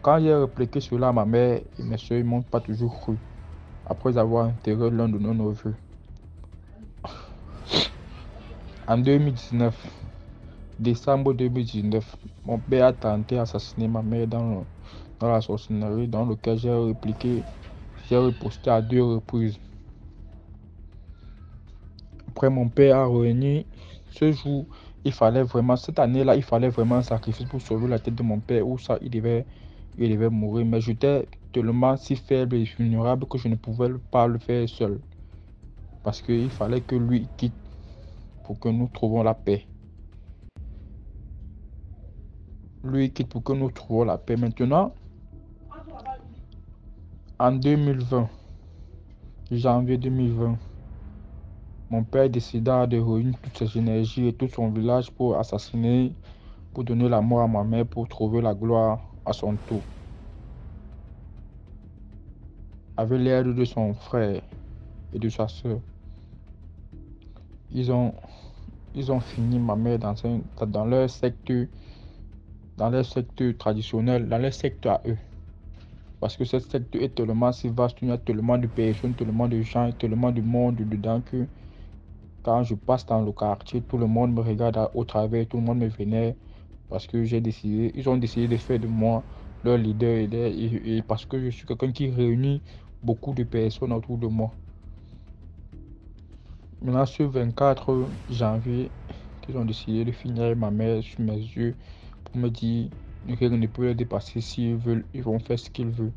Quand j'ai répliqué cela à ma mère et mes soeurs, ils ne m'ont pas toujours cru, après avoir enterré l'un de nos neveux. En 2019, décembre 2019, mon père a tenté d'assassiner ma mère dans la sorcellerie dans lequel j'ai riposté à 2 reprises. Après, mon père a réuni. Ce jour, cette année-là, il fallait vraiment un sacrifice pour sauver la tête de mon père, ou ça, il devait mourir. Mais j'étais tellement si faible et vulnérable que je ne pouvais pas le faire seul. Parce qu'il fallait que lui quitte pour que nous trouvions la paix. Lui quitte pour que nous trouvions la paix. Maintenant, en 2020, janvier 2020, mon père décida de réunir toutes ses énergies et tout son village pour assassiner, pour donner la mort à ma mère, pour trouver la gloire à son tour. Avec l'aide de son frère et de sa soeur, ils ont fini ma mère dans leur secte traditionnel, dans leur secte à eux. Parce que cette secte est tellement si vaste, il y a tellement de personnes, tellement de gens, tellement de monde dedans que quand je passe dans le quartier, tout le monde me regarde au travers, tout le monde me vénère parce que ils ont décidé de faire de moi leur leader et parce que je suis quelqu'un qui réunit beaucoup de personnes autour de moi. Maintenant, ce 24 janvier, ils ont décidé de finir ma mère sur mes yeux pour me dire que rien ne peut les dépasser s'ils veulent, ils vont faire ce qu'ils veulent.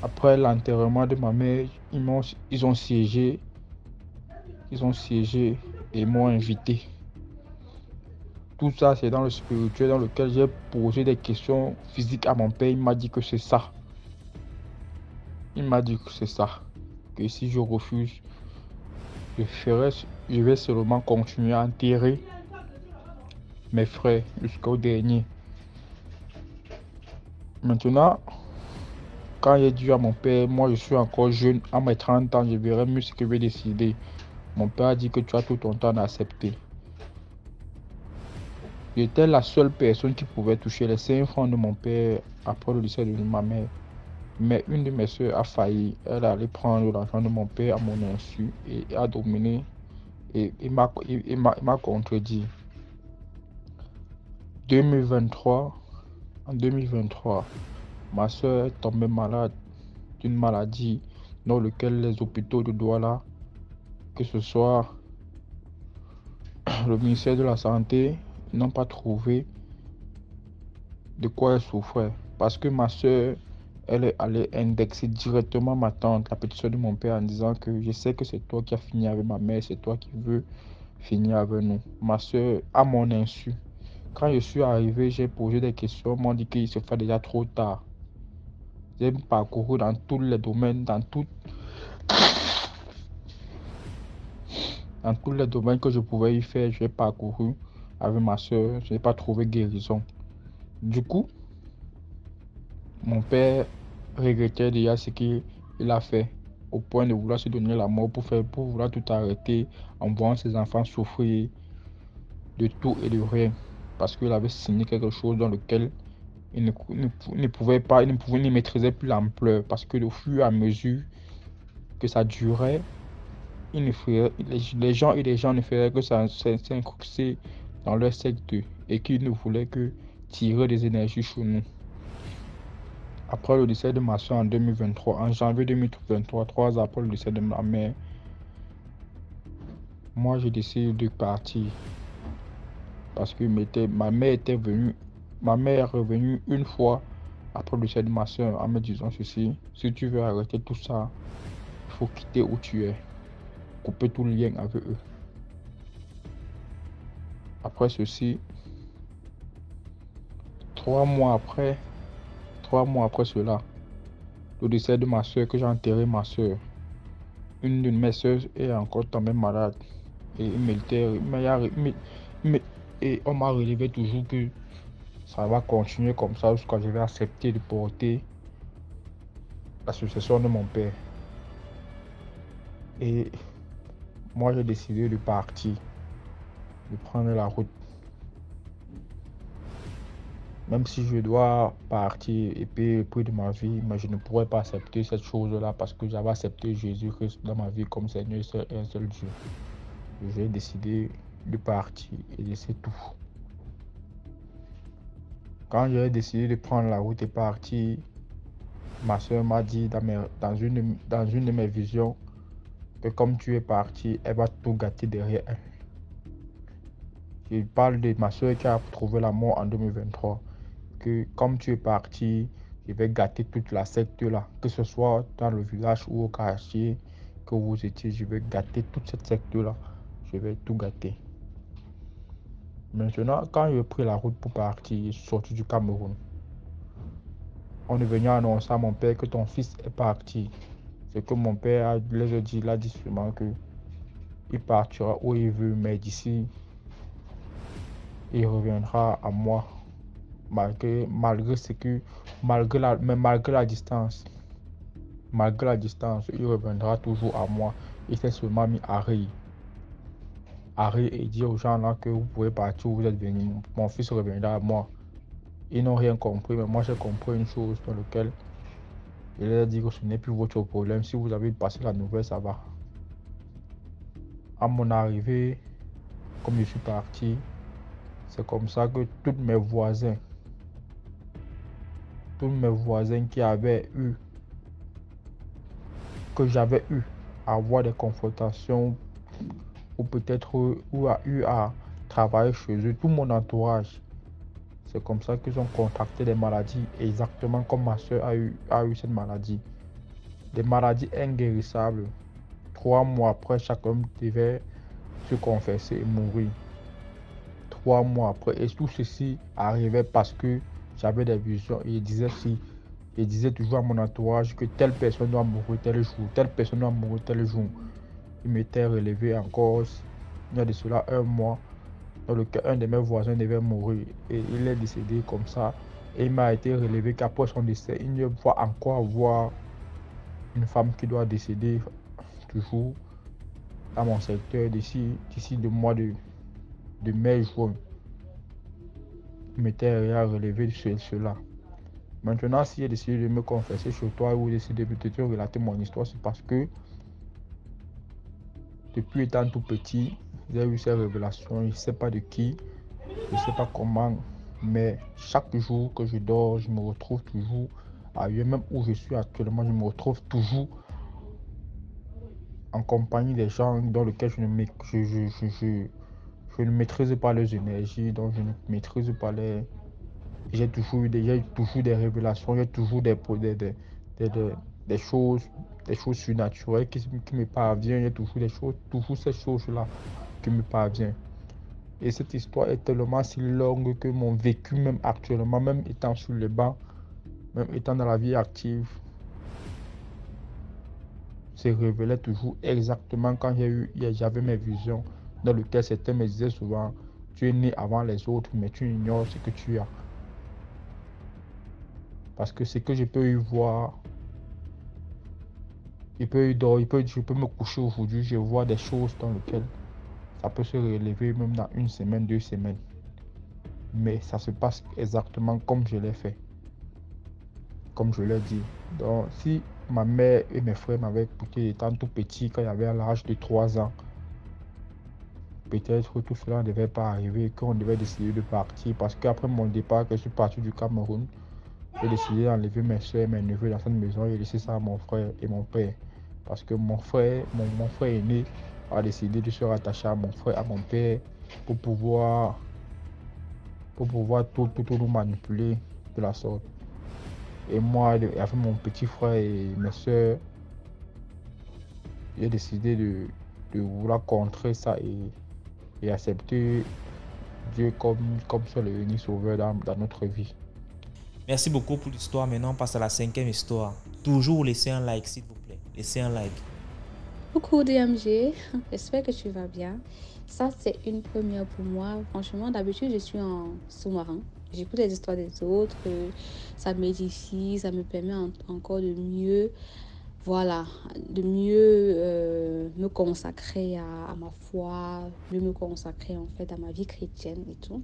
Après l'enterrement de ma mère, ils ont siégé et m'ont invité. Tout ça, c'est dans le spirituel dans lequel j'ai posé des questions physiques à mon père. Il m'a dit que c'est ça. Que si je refuse, je vais seulement continuer à enterrer mes frères jusqu'au dernier. Maintenant, quand j'ai dit à mon père, moi je suis encore jeune, à mes 30 ans, je verrai mieux ce que je vais décider. Mon père a dit que tu as tout ton temps d'accepter. J'étais la seule personne qui pouvait toucher les 5 francs de mon père après le décès de ma mère. Mais une de mes soeurs a failli. Elle allait prendre l'argent de mon père à mon insu et a dominé et m'a contredit. En 2023, ma soeur est tombée malade d'une maladie dans laquelle les hôpitaux de Douala, que ce soit le ministère de la Santé, n'ont pas trouvé de quoi elle souffrait. Parce que ma soeur, elle est allée indexer directement ma tante, la petite soeur de mon père, en disant que je sais que c'est toi qui as fini avec ma mère, c'est toi qui veux finir avec nous. Ma soeur, à mon insu, quand je suis arrivé, j'ai posé des questions, m'ont dit qu'il se fait déjà trop tard. J'ai parcouru dans tous les domaines, dans Dans tous les domaines que je pouvais y faire, j'ai parcouru avec ma soeur. Je n'ai pas trouvé guérison. Du coup, mon père regrettait déjà ce qu'il a fait, au point de vouloir se donner la mort pour vouloir tout arrêter en voyant ses enfants souffrir de tout et de rien, parce qu'il avait signé quelque chose dans lequel il ne pouvait pas, il ne maîtrisait plus l'ampleur, parce que au fur et à mesure que ça durait, les gens ne feraient que s'incruster dans leur secte et qu'ils ne voulaient que tirer des énergies sur nous. Après le décès de ma soeur en 2023, en janvier 2023, 3 ans après le décès de ma mère, moi j'ai décidé de partir parce que ma mère est revenue une fois après le décès de ma soeur en me disant ceci: si tu veux arrêter tout ça, il faut quitter où tu es, couper tout lien avec eux. Après ceci, 3 mois après cela, le décès de ma soeur, que j'ai enterré ma soeur, une de mes soeurs est encore tombée malade et et on m'a relevé toujours que ça va continuer comme ça jusqu'à ce que je vais accepter de porter la succession de mon père. Et moi j'ai décidé de partir, de prendre la route. Même si je dois partir et payer le prix de ma vie, mais je ne pourrais pas accepter cette chose-là parce que j'avais accepté Jésus-Christ dans ma vie comme Seigneur et un seul Dieu. J'ai décidé de partir et c'est tout. Quand j'ai décidé de prendre la route et partir, ma soeur m'a dit dans une de mes visions que comme tu es parti, elle va tout gâter derrière elle. Je parle de ma soeur qui a trouvé la mort en 2023. Que comme tu es parti, je vais gâter toute la secte là, que ce soit dans le village ou au quartier que vous étiez, je vais gâter toute cette secte là, je vais tout gâter. Maintenant, quand j'ai pris la route pour partir, je suis sorti du Cameroun. On est venu annoncer à mon père que ton fils est parti. C'est que mon père il a dit seulement que il partira où il veut, mais d'ici, il reviendra à moi. Malgré la distance, il reviendra toujours à moi. Il s'est seulement mis à rire et dire aux gens là que vous pouvez partir où vous êtes venus. Mon fils reviendra à moi. Ils n'ont rien compris, mais moi j'ai compris une chose dans laquelle il a dit que ce n'est plus votre problème. Si vous avez passé la nouvelle, ça va. À mon arrivée, comme je suis parti, c'est comme ça que tous mes voisins qui avaient eu, que j'avais eu à avoir des confrontations ou peut-être eu à travailler chez eux, tout mon entourage, c'est comme ça qu'ils ont contracté des maladies, exactement comme ma soeur a eu cette maladie. Des maladies inguérissables. 3 mois après, chacun devait se confesser et mourir. 3 mois après, et tout ceci arrivait parce que j'avais des visions et je disais toujours à mon entourage que telle personne doit mourir tel jour, telle personne doit mourir tel jour. Il m'était relevé encore il y a de cela 1 mois, dans lequel un de mes voisins devait mourir et il est décédé comme ça. Et il m'a été relevé qu'après son décès, il ne va encore avoir une femme qui doit décéder toujours dans mon secteur d'ici le mois de mai-juin. Il m'était relevé sur cela. Maintenant, si j'ai décidé de me confesser sur toi ou décidé de te relater mon histoire, c'est parce que depuis étant tout petit, j'ai eu ces révélations. Je ne sais pas de qui, je ne sais pas comment, mais chaque jour que je dors, je me retrouve toujours ailleurs, même où je suis actuellement, je me retrouve toujours en compagnie des gens dans lesquels je ne maîtrise pas les énergies, donc je ne maîtrise pas les... J'ai toujours des révélations, j'ai toujours des choses surnaturelles qui me parviennent, il y a toujours ces choses-là qui me parviennent. Et cette histoire est tellement si longue que mon vécu, même actuellement, même étant sur le banc, même étant dans la vie active, se révélait toujours exactement quand j'avais mes visions, dans lesquelles certains me disaient souvent, tu es né avant les autres, mais tu ignores ce que tu as. Parce que ce que je peux y voir, je peux me coucher aujourd'hui, je vois des choses dans lesquelles ça peut se relever même dans 1 semaine, 2 semaines. Mais ça se passe exactement comme je l'ai fait, comme je l'ai dit. Donc, si ma mère et mes frères m'avaient écouté étant tout petit, quand j'avais l'âge de 3 ans, peut-être tout cela ne devait pas arriver, qu'on devait décider de partir. Parce qu'après mon départ, que je suis parti du Cameroun, j'ai décidé d'enlever mes soeurs et mes neveux dans cette maison et laisser ça à mon frère et mon père. Parce que mon frère aîné a décidé de se rattacher à mon frère, à mon père, pour pouvoir tout nous manipuler de la sorte. Et moi, avec mon petit frère et mes soeurs, j'ai décidé de vouloir contrer ça et accepter Dieu comme seul et unique sauveur dans notre vie. Merci beaucoup pour l'histoire. Maintenant, on passe à la 5e histoire. Toujours laissez un like, s'il vous plaît. Laissez un like. Coucou DMG, j'espère que tu vas bien. Ça, c'est une première pour moi. Franchement, d'habitude, je suis en sous-marin. J'écoute les histoires des autres. Ça m'édifie, ça me permet encore de mieux, me consacrer à ma foi, de me consacrer en fait à ma vie chrétienne et tout.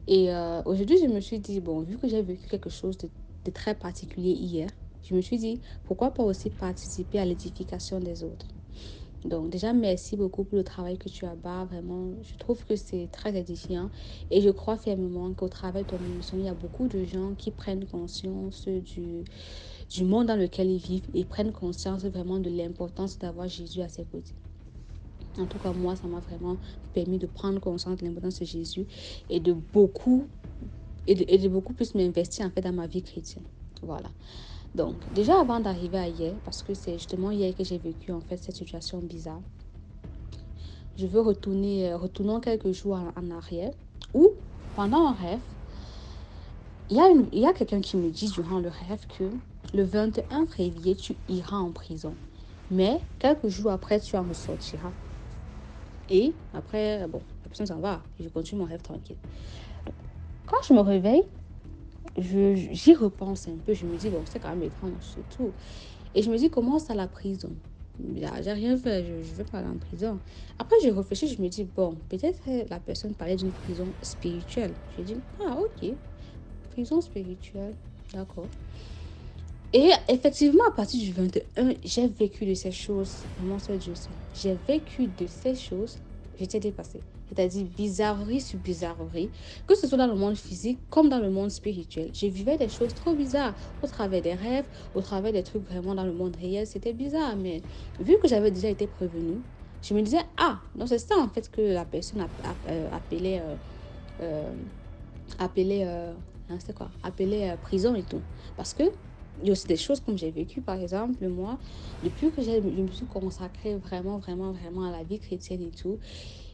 Et aujourd'hui, je me suis dit, bon, vu que j'ai vécu quelque chose de très particulier hier, je me suis dit, pourquoi pas aussi participer à l'édification des autres. Donc déjà, merci beaucoup pour le travail que tu abats. Vraiment, je trouve que c'est très édifiant. Et je crois fermement qu'au travers de ton émission, il y a beaucoup de gens qui prennent conscience du monde dans lequel ils vivent et prennent conscience vraiment de l'importance d'avoir Jésus à ses côtés. En tout cas, moi, ça m'a vraiment permis de prendre conscience de l'importance de Jésus et de beaucoup plus m'investir en fait dans ma vie chrétienne. Voilà. Donc, déjà avant d'arriver à hier, parce que c'est justement hier que j'ai vécu en fait cette situation bizarre, je veux retournons quelques jours en arrière, où pendant un rêve, il y a quelqu'un qui me dit durant le rêve que le 21 février, tu iras en prison. Mais quelques jours après, tu en ressortiras. Et après, bon, la personne s'en va et je continue mon rêve tranquille. Donc, quand je me réveille, j'y repense un peu. Je me dis, bon, c'est quand même étrange, c'est tout. Et je me dis, comment ça la prison? J'ai rien fait, je ne vais pas aller en prison. Après, je réfléchis, je me dis, bon, peut-être la personne parlait d'une prison spirituelle. Je dis, ah, ok, prison spirituelle, d'accord. Et effectivement, à partir du 21, j'ai vécu de ces choses. Vraiment, c'est Dieu sait. J'ai vécu de ces choses. J'étais dépassée. C'est-à-dire bizarrerie sur bizarrerie. Que ce soit dans le monde physique comme dans le monde spirituel. Je vivais des choses trop bizarres. Au travers des rêves, au travers des trucs vraiment dans le monde réel. C'était bizarre. Mais vu que j'avais déjà été prévenue, je me disais, ah, donc c'est ça en fait que la personne appelait prison et tout. Parce que il y a aussi des choses comme j'ai vécu, par exemple, moi, depuis que je me suis consacrée vraiment à la vie chrétienne et tout,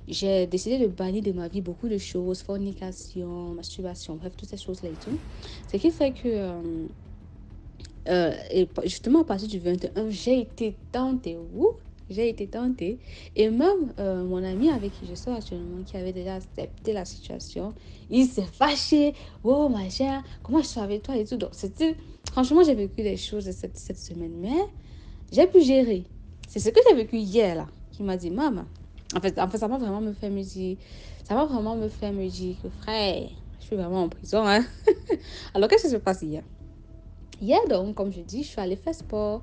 j'ai décidé de bannir de ma vie beaucoup de choses, fornication, masturbation, bref, toutes ces choses-là et tout. Ce qui fait que, et justement, à partir du 21, j'ai été tentée. Et même mon ami avec qui je sors actuellement, qui avait déjà accepté la situation, il s'est fâché. Oh, machin, comment je suis avec toi et tout. Donc, franchement, j'ai vécu des choses cette semaine, mais j'ai pu gérer. C'est ce que j'ai vécu hier, là, qui m'a dit, maman. En fait, ça m'a vraiment me fait me dire, que frère, je suis vraiment en prison, hein. Alors, qu'est-ce qui se passe hier? Hier, donc, comme je dis, je suis allée faire sport.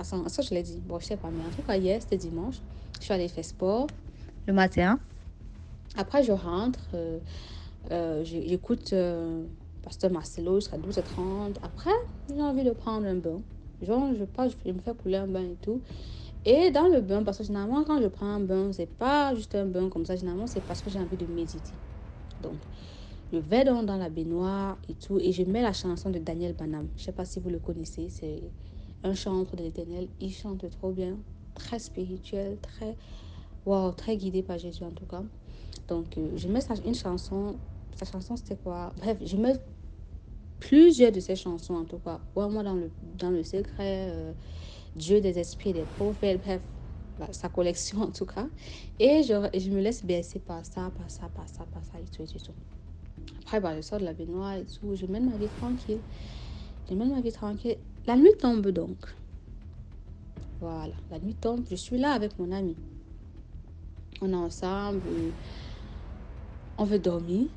Ça, je l'ai dit. Bon, je sais pas, mais en tout cas, hier, c'était dimanche. Je suis allée faire sport le matin. Après, je rentre. J'écoute Pasteur Marcelo jusqu'à 12h30. Après, j'ai envie de prendre un bain. Genre, je me fais couler un bain et tout. Et dans le bain, parce que généralement, quand je prends un bain, c'est pas juste un bain comme ça. Généralement, c'est parce que j'ai envie de méditer. Donc, je vais dans la baignoire et tout. Et je mets la chanson de Daniel Banham. Je sais pas si vous le connaissez. C'est un chanteur de l'Éternel. Il chante trop bien. Très spirituel. Très guidé par Jésus en tout cas. Donc, je mets une chanson. Sa chanson, c'était quoi? Bref, je mets plusieurs de ces chansons en tout cas. Moi, dans le secret Dieu des esprits, des prophètes, bref, sa collection en tout cas. Et je me laisse bercer par ça, et tout, et tout. Après, je sors de la baignoire et tout, je mène ma vie tranquille. La nuit tombe donc. Voilà, la nuit tombe, je suis là avec mon ami. On est ensemble, on veut dormir.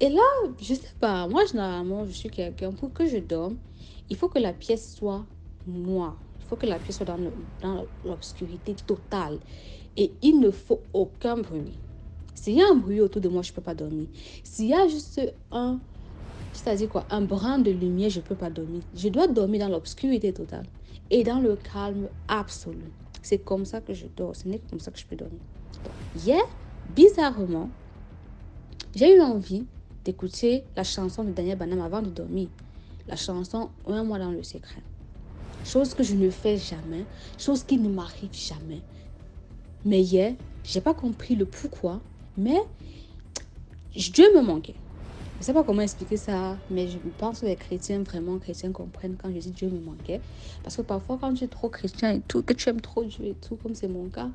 Et là, je sais pas, moi généralement, je suis quelqu'un, pour que je dorme, il faut que la pièce soit noire. Il faut que la pièce soit dans l'obscurité totale. Et il ne faut aucun bruit. S'il y a un bruit autour de moi, je ne peux pas dormir. S'il y a juste un brin de lumière, je ne peux pas dormir. Je dois dormir dans l'obscurité totale et dans le calme absolu. C'est comme ça que je dors. Ce n'est que comme ça que je peux dormir. Donc, hier, bizarrement, j'ai eu envie d'écouter la chanson de Daniel Banham avant de dormir. La chanson « Un mois dans le secret ». Chose que je ne fais jamais, chose qui ne m'arrive jamais. Mais hier, je n'ai pas compris le pourquoi, mais Dieu me manquait. Je ne sais pas comment expliquer ça, mais je pense que les chrétiens comprennent quand je dis Dieu me manquait. Parce que parfois, quand tu es trop chrétien et tout, que tu aimes trop Dieu et tout, comme c'est mon cas,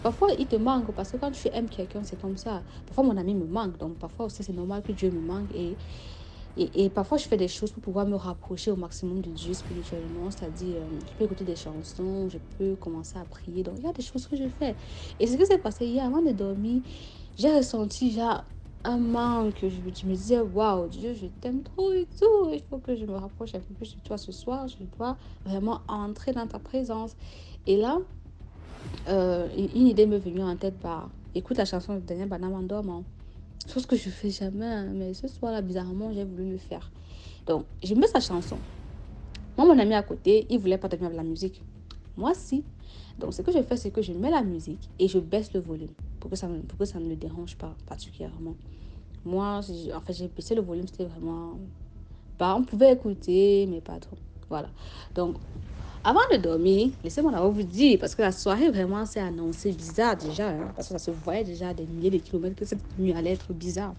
parfois il te manque. Parce que quand tu aimes quelqu'un, c'est comme ça. Parfois, mon ami me manque. Donc, parfois aussi, c'est normal que Dieu me manque. Et parfois, je fais des choses pour pouvoir me rapprocher au maximum de Dieu spirituellement. C'est-à-dire, je peux écouter des chansons, je peux commencer à prier. Donc, il y a des choses que je fais. Et ce qui s'est passé hier, avant de dormir, j'ai ressenti un manque. Je me disais, waouh, Dieu, je t'aime trop et tout. Il faut que je me rapproche un peu plus de toi ce soir. Je dois vraiment entrer dans ta présence. Et là, une idée m'est venue en tête. Écoute la chanson de Daniel Banham en dormant. Chose que je fais jamais, mais ce soir-là, bizarrement, j'ai voulu le faire. Donc, je mets sa chanson. Moi, mon ami à côté, il voulait pas dormir avec la musique. Moi, si. Donc, ce que je fais, c'est que je mets la musique et je baisse le volume pour que ça ne le dérange pas particulièrement. Moi, j'ai baissé le volume, c'était vraiment... on pouvait écouter, mais pas trop. Voilà. Donc, avant de dormir, laissez-moi d'abord vous dire, parce que la soirée vraiment s'est annoncée bizarre déjà, parce que ça se voyait déjà à des milliers de kilomètres que cette nuit allait être bizarre.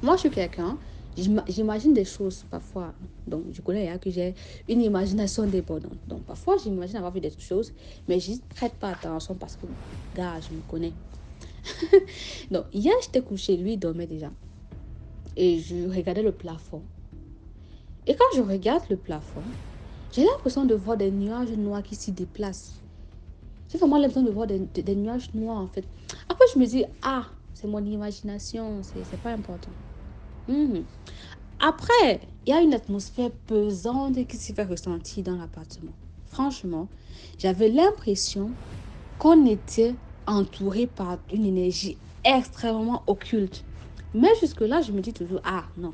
Moi, je suis quelqu'un, j'imagine des choses parfois. Donc, je connais que j'ai une imagination débordante. Donc, parfois, j'imagine avoir vu des choses, mais je ne prête pas attention parce que, gars, je me connais. Donc, hier, j'étais couchée, lui, il dormait déjà. Et je regardais le plafond. Et quand je regarde le plafond, j'ai l'impression de voir des nuages noirs qui s'y déplacent. J'ai vraiment l'impression de voir des nuages noirs, en fait. Après, je me dis, c'est mon imagination, c'est pas important. Après, il y a une atmosphère pesante qui s'est fait ressentir dans l'appartement. Franchement, j'avais l'impression qu'on était entouré par une énergie extrêmement occulte. Mais jusque-là, je me dis toujours, non.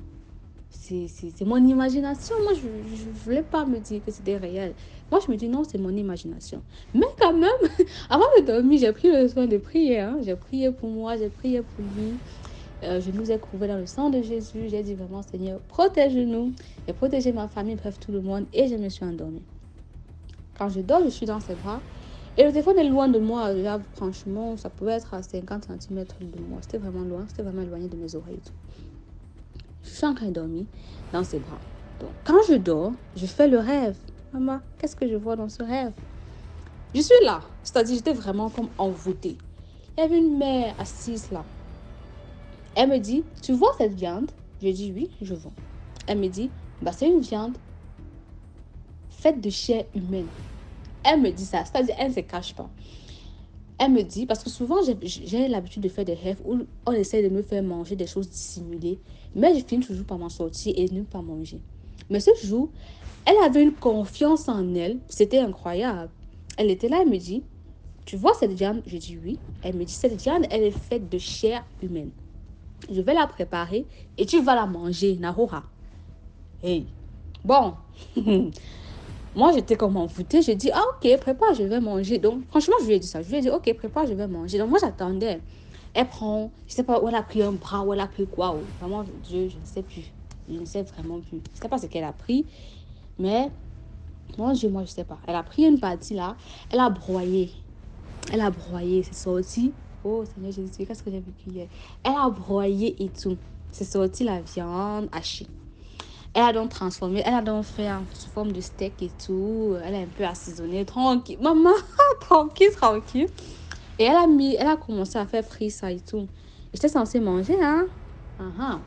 C'est mon imagination. Moi, je ne voulais pas me dire que c'était réel. Moi, je me dis non, c'est mon imagination. Mais quand même, avant de dormir, j'ai pris le soin de prier. J'ai prié pour moi, j'ai prié pour lui. Je nous ai couverts dans le sang de Jésus. J'ai dit vraiment, Seigneur, protège-nous et protégez ma famille, bref, tout le monde. Et je me suis endormie. Quand je dors, je suis dans ses bras. Et le téléphone est loin de moi. Là, franchement, ça pouvait être à 50 cm de moi. C'était vraiment loin. C'était vraiment éloigné de mes oreilles et tout. Je suis en train de dormir dans ses bras. Donc, quand je dors, je fais le rêve. Maman, qu'est-ce que je vois dans ce rêve? Je suis là. C'est-à-dire, j'étais vraiment comme envoûtée. Il y avait une mère assise là. Elle me dit, tu vois cette viande? Je dis, oui, je vois. Elle me dit, c'est une viande faite de chair humaine. Elle me dit ça. C'est-à-dire, elle ne se cache pas. Elle me dit, parce que souvent, j'ai l'habitude de faire des rêves où on essaie de me faire manger des choses dissimulées. Mais je finis toujours par m'en sortir et ne pas manger. Mais ce jour, elle avait une confiance en elle. C'était incroyable. Elle était là, elle me dit, tu vois cette viande? Je dis oui. Elle me dit, cette viande, elle est faite de chair humaine. Je vais la préparer et tu vas la manger, Nahora. Hey. Bon. Moi, j'étais comme envoûtée. Je dis, ok, prépare, je vais manger. Donc, franchement, je lui ai dit ça. Je lui ai dit, ok, prépare, je vais manger. Donc, moi, j'attendais. Elle prend, je ne sais pas où elle a pris un bras, où elle a pris quoi. Vraiment, Dieu, je ne sais plus. Je ne sais vraiment plus. Je ne sais pas ce qu'elle a pris. Mais, mon Dieu, moi, je ne sais pas. Elle a pris une partie là. Elle a broyé. C'est sorti. Oh, Seigneur Jésus, qu'est-ce que j'ai vécu hier? Elle a broyé et tout. C'est sorti la viande hachée. Elle a donc transformé, elle a donc fait en sous forme de steak et tout. Elle a un peu assaisonné, tranquille. Maman, tranquille. Et elle a commencé à faire frire ça et tout. J'étais censée manger, hein. Uh-huh.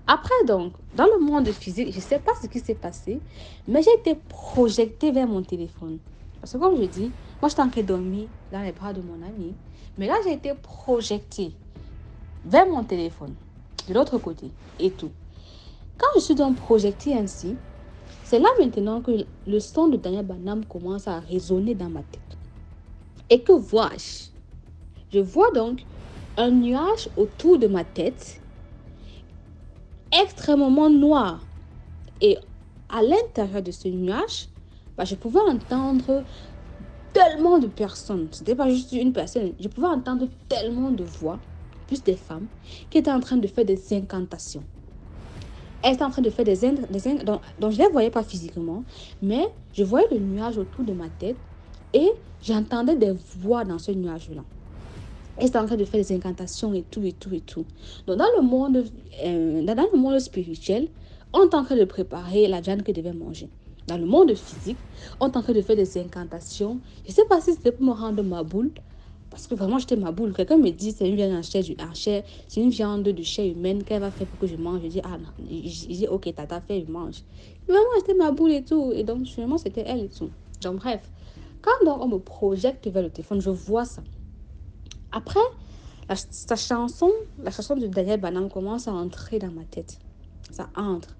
Après, donc, dans le monde physique, je ne sais pas ce qui s'est passé, mais j'ai été projetée vers mon téléphone. Parce que comme je dis, moi, j'étais en train de dormir dans les bras de mon ami. Mais là, j'ai été projetée vers mon téléphone, de l'autre côté, et tout. Quand je suis donc projetée ainsi, c'est là maintenant que le son de Daniel Banham commence à résonner dans ma tête. Et que vois-je? Je vois donc un nuage autour de ma tête, extrêmement noir. Et à l'intérieur de ce nuage, je pouvais entendre tellement de personnes. Ce n'était pas juste une personne. Je pouvais entendre tellement de voix, plus des femmes, qui étaient en train de faire des incantations. Elles étaient en train de faire donc je ne les voyais pas physiquement, mais je voyais le nuage autour de ma tête et j'entendais des voix dans ce nuage-là. Elles étaient en train de faire des incantations et tout. Donc dans le monde spirituel, on est en train de préparer la viande que je devais manger. Dans le monde physique, on est en train de faire des incantations. Je ne sais pas si c'était pour me rendre ma boule, parce que vraiment j'étais ma boule. Quelqu'un me dit c'est une viande en chair, c'est une viande de chair humaine qu'elle va faire pour que je mange. Je dis ah non, je dis ok tata fait je mange. Vraiment j'étais ma boule et tout, et donc finalement c'était elle et tout. Donc bref, quand donc on me projette vers le téléphone, je vois ça. Après, la chanson de Daniel Banham commence à entrer dans ma tête. Ça entre.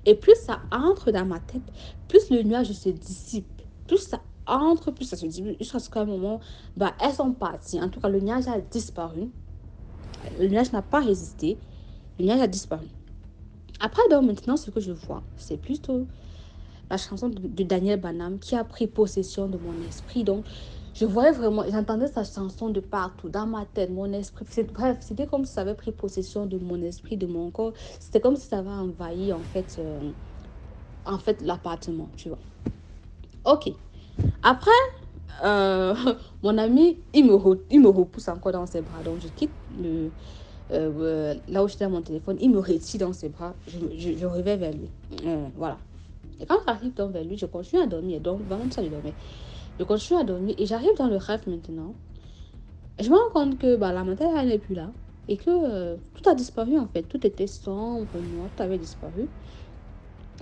Et plus ça entre dans ma tête, plus le nuage se dissipe. Plus ça entre, plus ça se dissipe. Jusqu'à un moment, elles sont parties. En tout cas, le nuage a disparu. Le nuage n'a pas résisté. Le nuage a disparu. Après, donc, maintenant, ce que je vois, c'est plutôt la chanson de Daniel Banham qui a pris possession de mon esprit. Donc, je voyais vraiment, j'entendais sa chanson de partout, dans ma tête, mon esprit. Bref, c'était comme si ça avait pris possession de mon esprit, de mon corps. C'était comme si ça avait envahi, en fait, l'appartement, tu vois. Ok. Après, mon ami, il me repousse encore dans ses bras. Donc, je quitte là où j'étais dans mon téléphone. Il me retire dans ses bras. Je reviens vers lui. Voilà. Et quand j'arrive donc vers lui, je continue à dormir. Donc, vraiment, ça, je dormais. Je continue à dormir et j'arrive dans le rêve maintenant. Je me rends compte que la matinée, elle n'est plus là. Et que tout a disparu en fait. Tout était sombre, noir, tout avait disparu.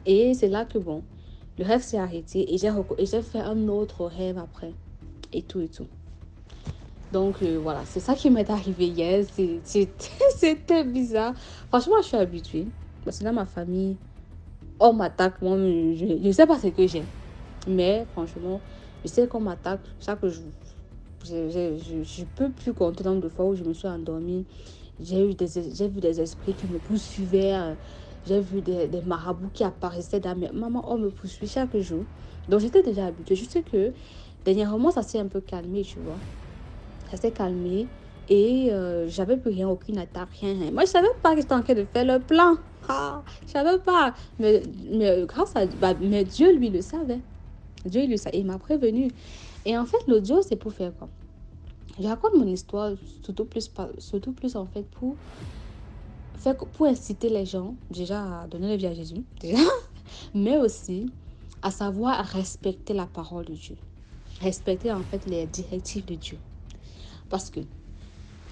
Et c'est là que le rêve s'est arrêté et j'ai fait un autre rêve après. Et tout. Donc voilà, c'est ça qui m'est arrivé hier. C'était bizarre. Franchement, je suis habituée. Parce que dans ma famille, on m'attaque. Moi, je ne sais pas ce que j'ai. Mais franchement, je sais qu'on m'attaque chaque jour. Je ne peux plus compter le nombre de fois où je me suis endormie. J'ai vu des esprits qui me poursuivaient. J'ai vu des marabouts qui apparaissaient dans mes... Maman, on me poursuit chaque jour. Donc, j'étais déjà habituée. Je sais que dernièrement, ça s'est un peu calmé, tu vois. Ça s'est calmé et j'avais plus rien, aucune attaque, rien. Moi, je ne savais pas que j'étais en train de faire le plan. Je ne savais pas. Mais grâce à... mais Dieu, lui, le savait. Dieu, il m'a prévenu. Et en fait, l'audio, c'est pour faire quoi? Je raconte mon histoire, surtout plus en fait, pour inciter les gens, déjà, à donner la vie à Jésus, déjà, mais aussi à savoir respecter la parole de Dieu. Respecter, en fait, les directives de Dieu. Parce que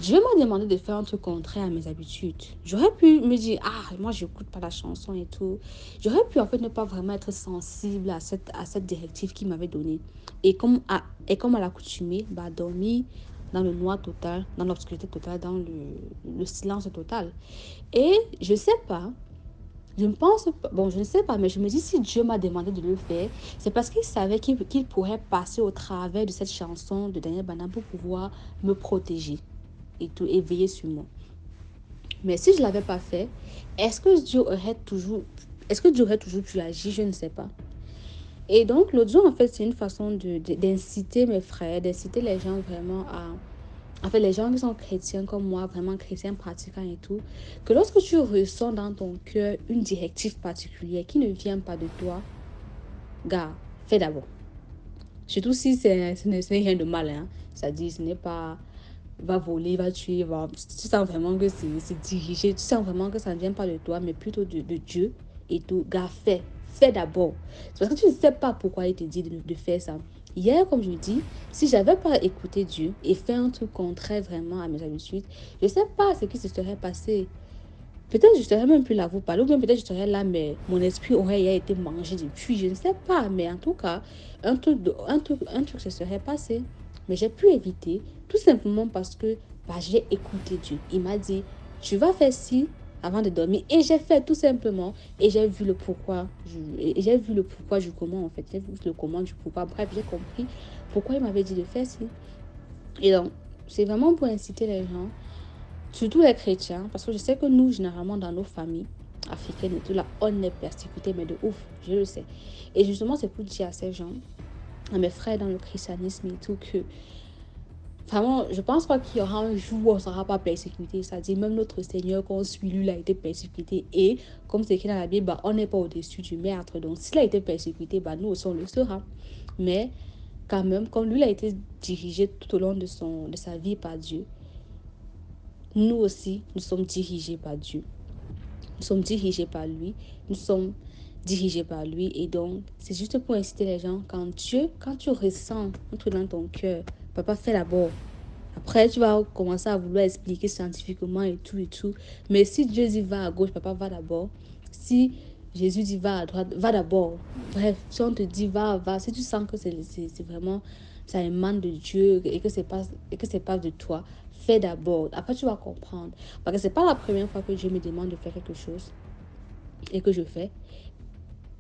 Dieu m'a demandé de faire un truc contraire à mes habitudes. J'aurais pu me dire, moi, je n'écoute pas la chanson et tout. J'aurais pu, en fait, ne pas vraiment être sensible à cette directive qu'il m'avait donnée. Et comme à l'accoutumée, dormir dans le noir total, dans l'obscurité totale, dans le silence total. Et je ne sais pas, je ne sais pas, mais je me dis, si Dieu m'a demandé de le faire, c'est parce qu'il savait qu'il pourrait passer au travers de cette chanson de Daniel Banham pour pouvoir me protéger. Et veiller sur moi. Mais si je ne l'avais pas fait, est-ce que Dieu aurait toujours pu agir? Je ne sais pas. Et donc, l'audio, en fait, c'est une façon d'inciter mes frères, d'inciter les gens vraiment en fait, les gens qui sont chrétiens comme moi, vraiment chrétiens pratiquants et tout, que lorsque tu ressens dans ton cœur une directive particulière qui ne vient pas de toi, gars, fais d'abord. Surtout si ce n'est rien de mal, hein. C'est-à-dire, ce n'est pas va voler, va tuer, tu sens vraiment que c'est dirigé, tu sens vraiment que ça ne vient pas de toi, mais plutôt de Dieu et tout. Gars, fais d'abord. C'est parce que tu ne sais pas pourquoi il te dit de faire ça. Hier, comme je dis, si j'avais pas écouté Dieu et fait un truc contraire vraiment à mes habitudes, je ne sais pas ce qui se serait passé. Peut-être je serais même plus là vous parler, ou bien peut-être je serais là, mais mon esprit aurait été mangé depuis, je ne sais pas. Mais en tout cas, un truc se serait passé. Mais j'ai pu éviter, tout simplement parce que j'ai écouté Dieu. Il m'a dit, tu vas faire ci avant de dormir. Et j'ai fait tout simplement. Et j'ai vu le pourquoi. J'ai vu le pourquoi du comment, en fait. J'ai vu le comment du pourquoi. Bref, j'ai compris pourquoi il m'avait dit de faire ci. Et donc, c'est vraiment pour inciter les gens, surtout les chrétiens, parce que je sais que nous, généralement, dans nos familles africaines et tout là, on est persécutés, mais de ouf, je le sais. Et justement, c'est pour dire à ces gens, à mes frères dans le christianisme et tout, que vraiment, je pense pas qu'il y aura un jour où on ne sera pas persécuté. C'est-à-dire, même notre Seigneur, quand on suit lui, il a été persécuté. Et comme c'est écrit dans la Bible, on n'est pas au-dessus du meurtre. Donc, s'il a été persécuté, nous aussi, on le sera. Mais quand même, comme lui, il a été dirigé tout au long de sa vie par Dieu, nous aussi, nous sommes dirigés par Dieu. Nous sommes dirigés par lui. Nous sommes dirigés par lui. Et donc, c'est juste pour inciter les gens, quand tu ressens un truc dans ton cœur, papa, fais d'abord. Après, tu vas commencer à vouloir expliquer scientifiquement et tout et tout. Mais si Dieu dit va à gauche, papa, va d'abord. Si Jésus dit va à droite, va d'abord. Bref, si on te dit va. Si tu sens que c'est vraiment, ça émane de Dieu et que c'est pas de toi, fais d'abord. Après, tu vas comprendre. Parce que c'est pas la première fois que Dieu me demande de faire quelque chose et que je fais.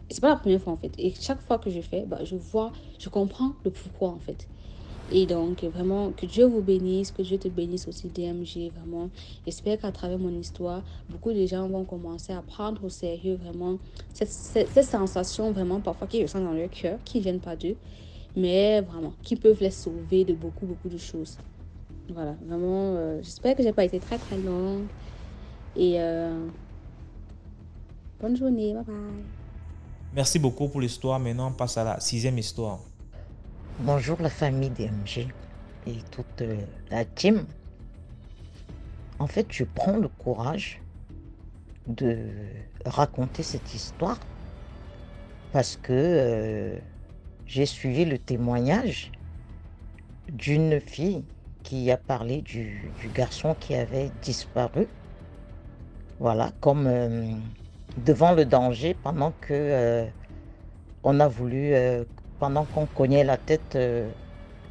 C'est pas la première fois, en fait. Et chaque fois que je fais, je comprends le pourquoi, en fait. Et donc, vraiment, que Dieu vous bénisse, que Dieu te bénisse aussi, DMG, vraiment. J'espère qu'à travers mon histoire, beaucoup de gens vont commencer à prendre au sérieux, vraiment, cette sensation, vraiment, parfois, qu'ils ressentent dans leur cœur, qui ne viennent pas d'eux, mais vraiment, qui peuvent les sauver de beaucoup, beaucoup de choses. Voilà, vraiment, j'espère que je n'ai pas été très, très longue. Et bonne journée, bye bye. Merci beaucoup pour l'histoire. Maintenant, on passe à la 6e histoire. Bonjour la famille DMG et toute la team. En fait, je prends le courage de raconter cette histoire parce que j'ai suivi le témoignage d'une fille qui a parlé du garçon qui avait disparu. Voilà, comme devant le danger pendant que on a voulu... pendant qu'on cognait la tête,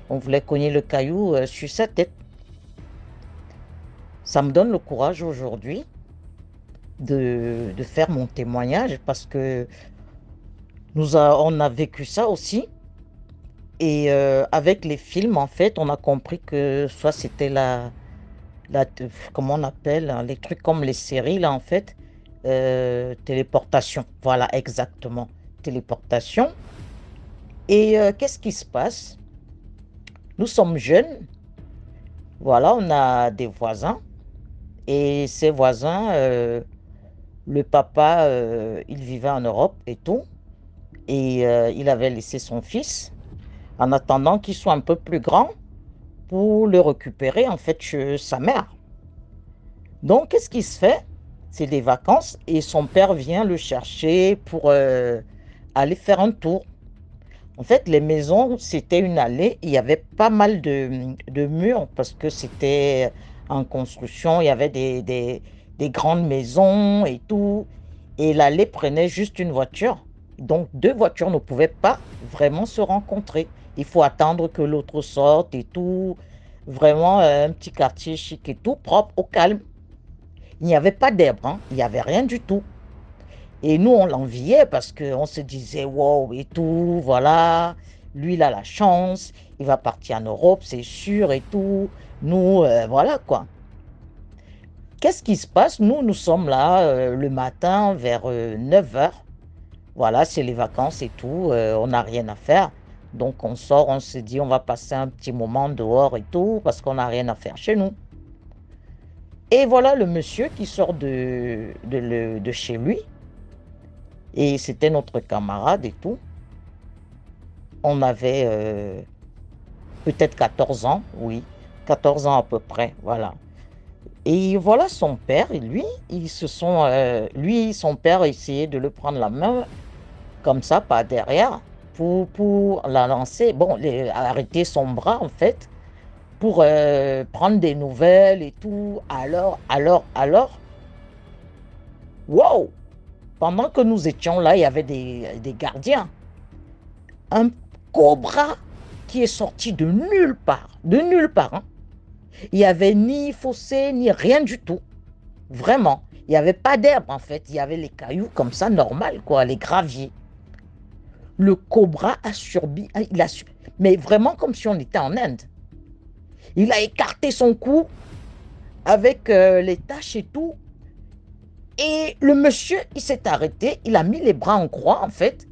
on voulait cogner le caillou sur sa tête. Ça me donne le courage aujourd'hui de faire mon témoignage parce que on a vécu ça aussi. Et avec les films, en fait, on a compris que soit c'était comment on appelle, les trucs comme les séries, là, en fait, téléportation. Voilà, exactement, téléportation. Et qu'est-ce qui se passe? Nous sommes jeunes, voilà, on a des voisins, et ces voisins, le papa, il vivait en Europe et tout, et il avait laissé son fils, en attendant qu'il soit un peu plus grand, pour le récupérer, en fait, chez sa mère. Donc, qu'est-ce qui se fait? C'est des vacances, et son père vient le chercher pour aller faire un tour. En fait, les maisons, c'était une allée. Il y avait pas mal de murs parce que c'était en construction. Il y avait des grandes maisons et tout. Et l'allée prenait juste une voiture. Donc, deux voitures ne pouvaient pas vraiment se rencontrer. Il faut attendre que l'autre sorte et tout. Vraiment un petit quartier chic et tout, propre, au calme. Il n'y avait pas d'herbe, hein. Il n'y avait rien du tout. Et nous, on l'enviait parce qu'on se disait, wow, et tout, voilà, lui, il a la chance, il va partir en Europe, c'est sûr, et tout. Nous, voilà, quoi. Qu'est-ce qui se passe? Nous sommes là le matin vers 9h. Voilà, c'est les vacances et tout, on n'a rien à faire. Donc, on sort, on se dit, on va passer un petit moment dehors et tout, parce qu'on n'a rien à faire chez nous. Et voilà le monsieur qui sort de chez lui. Et c'était notre camarade et tout. On avait peut-être 14 ans, oui, 14 ans à peu près, voilà. Et voilà son père et lui, son père a essayé de le prendre la main comme ça, par derrière, pour la lancer, bon, arrêter son bras en fait, pour prendre des nouvelles et tout. Alors, wow! Pendant que nous étions là, il y avait des gardiens. Un cobra qui est sorti de nulle part, hein. Il n'y avait ni fossé, ni rien du tout. Vraiment. Il n'y avait pas d'herbe en fait. Il y avait les cailloux comme ça, normal quoi, les graviers. Le cobra a surbi, mais vraiment comme si on était en Inde. Il a écarté son cou avec les taches et tout. Et le monsieur, il s'est arrêté, il a mis les bras en croix en fait,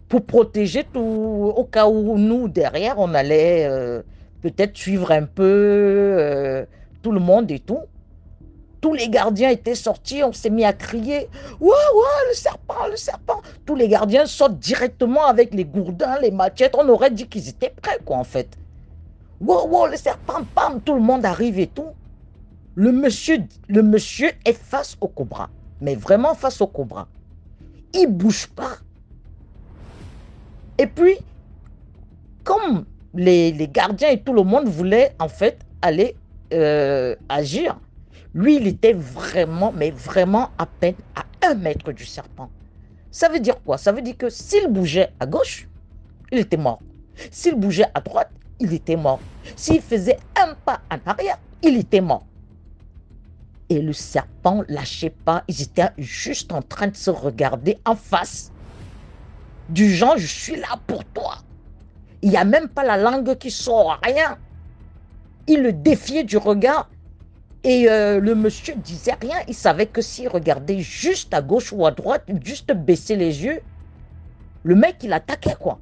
pour protéger tout, au cas où nous, derrière, on allait peut-être suivre un peu tout le monde et tout. Tous les gardiens étaient sortis, on s'est mis à crier « Ouais, ouais, le serpent, le serpent !» Tous les gardiens sortent directement avec les gourdins, les machettes. On aurait dit qu'ils étaient prêts, quoi, en fait. « Ouais, ouais, le serpent, bam !» Tout le monde arrive et tout. Le monsieur est face au cobra, mais vraiment face au cobra. Il ne bouge pas. Et puis, comme les gardiens et tout le monde voulaient, en fait, aller agir, lui, il était vraiment, mais vraiment à peine à 1 mètre du serpent. Ça veut dire quoi? Ça veut dire que s'il bougeait à gauche, il était mort. S'il bougeait à droite, il était mort. S'il faisait un pas en arrière, il était mort. Et le serpent lâchait pas. Ils étaient juste en train de se regarder en face. Du genre, je suis là pour toi. Il n'y a même pas la langue qui sort, rien. Il le défiait du regard. Et le monsieur disait rien, il savait que s'il regardait juste à gauche ou à droite, juste baisser les yeux, le mec, il attaquait, quoi.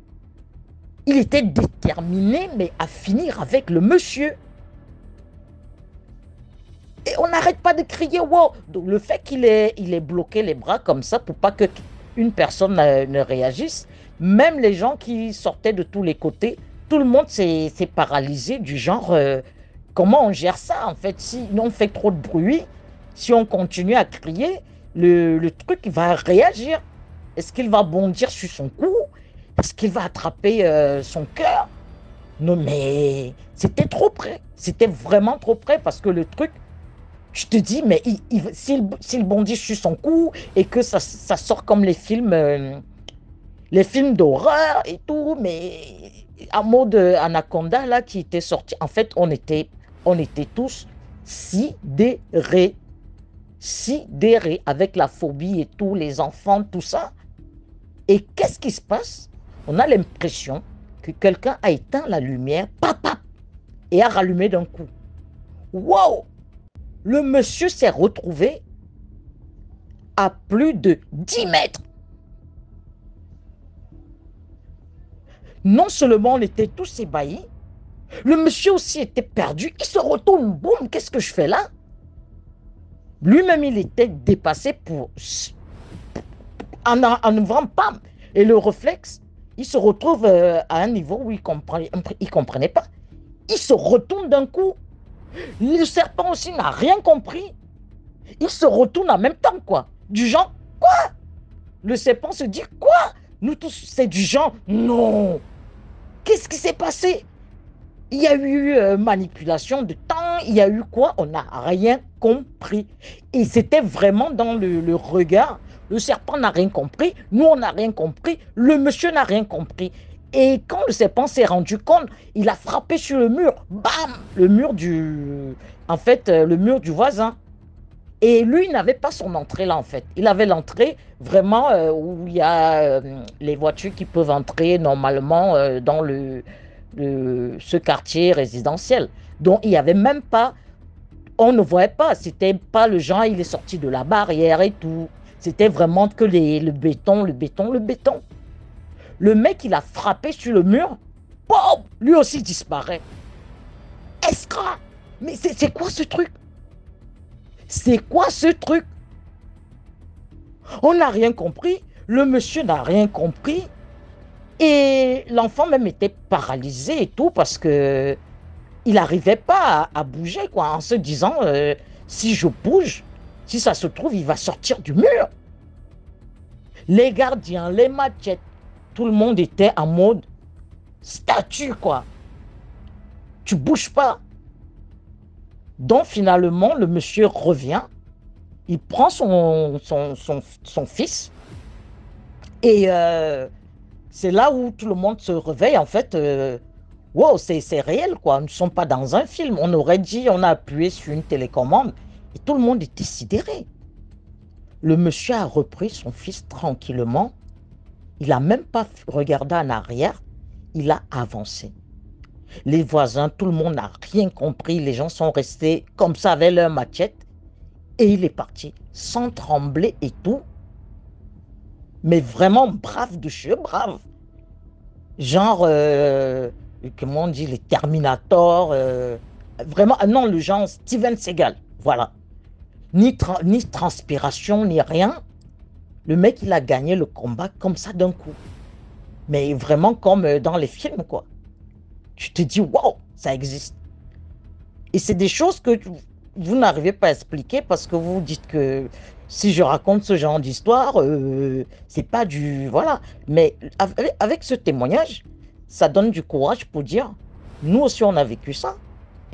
Il était déterminé, mais à finir avec le monsieur. Et on n'arrête pas de crier, wow. Donc le fait qu'il ait bloqué les bras comme ça, pour pas qu'une personne ne réagisse, même les gens qui sortaient de tous les côtés, tout le monde s'est paralysé du genre... comment on gère ça en fait? Si on fait trop de bruit, si on continue à crier, le truc il va réagir. Est-ce qu'il va bondir sur son cou? Est-ce qu'il va attraper son cœur? Non mais c'était trop près. C'était vraiment trop près parce que le truc, je te dis, mais s'il bondit sur son cou et que ça sort comme les films d'horreur et tout, mais en mode Anaconda là qui était sorti, en fait on était tous sidérés avec la phobie et tout, les enfants, tout ça. Et qu'est-ce qui se passe? On a l'impression que quelqu'un a éteint la lumière, papa, et a rallumé d'un coup. Wow! Le monsieur s'est retrouvé à plus de 10 mètres. Non seulement on était tous ébahis, le monsieur aussi était perdu. Il se retourne, boum, qu'est-ce que je fais là? Lui-même, il était dépassé en ouvrant, pam. Et le réflexe, il se retrouve à un niveau où il comprenait pas. Il se retourne d'un coup. Le serpent aussi n'a rien compris. Il se retourne en même temps, quoi. Du genre, quoi? Le serpent se dit, quoi? Nous tous, c'est du genre, non. Qu'est-ce qui s'est passé? Il y a eu manipulation de temps, il y a eu quoi? On n'a rien compris. Et c'était vraiment dans le regard. Le serpent n'a rien compris, nous on n'a rien compris, le monsieur n'a rien compris. Et quand le serpent s'est rendu compte, il a frappé sur le mur. Bam! Le mur du voisin. Et lui, il n'avait pas son entrée là en fait. Il avait l'entrée vraiment où il y a les voitures qui peuvent entrer normalement dans ce quartier résidentiel. Donc il n'y avait même pas, on ne voyait pas, c'était pas le genre, il est sorti de la barrière et tout. C'était vraiment que le béton. Le mec, il a frappé sur le mur, boum, lui aussi disparaît. Escroc! Mais c'est quoi ce truc? C'est quoi ce truc? On n'a rien compris, le monsieur n'a rien compris. Et l'enfant même était paralysé et tout parce que il n'arrivait pas à bouger, quoi, en se disant, si je bouge, si ça se trouve, il va sortir du mur. Les gardiens, les machettes, tout le monde était en mode statue, quoi. Tu bouges pas. Donc finalement, le monsieur revient, il prend son fils, et c'est là où tout le monde se réveille, en fait. Wow, c'est réel, quoi. Nous ne sommes pas dans un film. On aurait dit, on a appuyé sur une télécommande, et tout le monde était sidéré. Le monsieur a repris son fils tranquillement. Il n'a même pas regardé en arrière. Il a avancé. Les voisins, tout le monde n'a rien compris. Les gens sont restés comme ça avec leur machette. Et il est parti sans trembler et tout. Mais vraiment brave de chez brave. Genre, comment on dit, les Terminators. Vraiment, non, le genre Steven Seagal. Voilà. Ni transpiration, ni rien. Le mec, il a gagné le combat comme ça d'un coup. Mais vraiment comme dans les films, quoi. Tu te dis, waouh, ça existe. Et c'est des choses que vous n'arrivez pas à expliquer parce que vous dites que si je raconte ce genre d'histoire, c'est pas du... Voilà. Mais avec ce témoignage, ça donne du courage pour dire, nous aussi, on a vécu ça.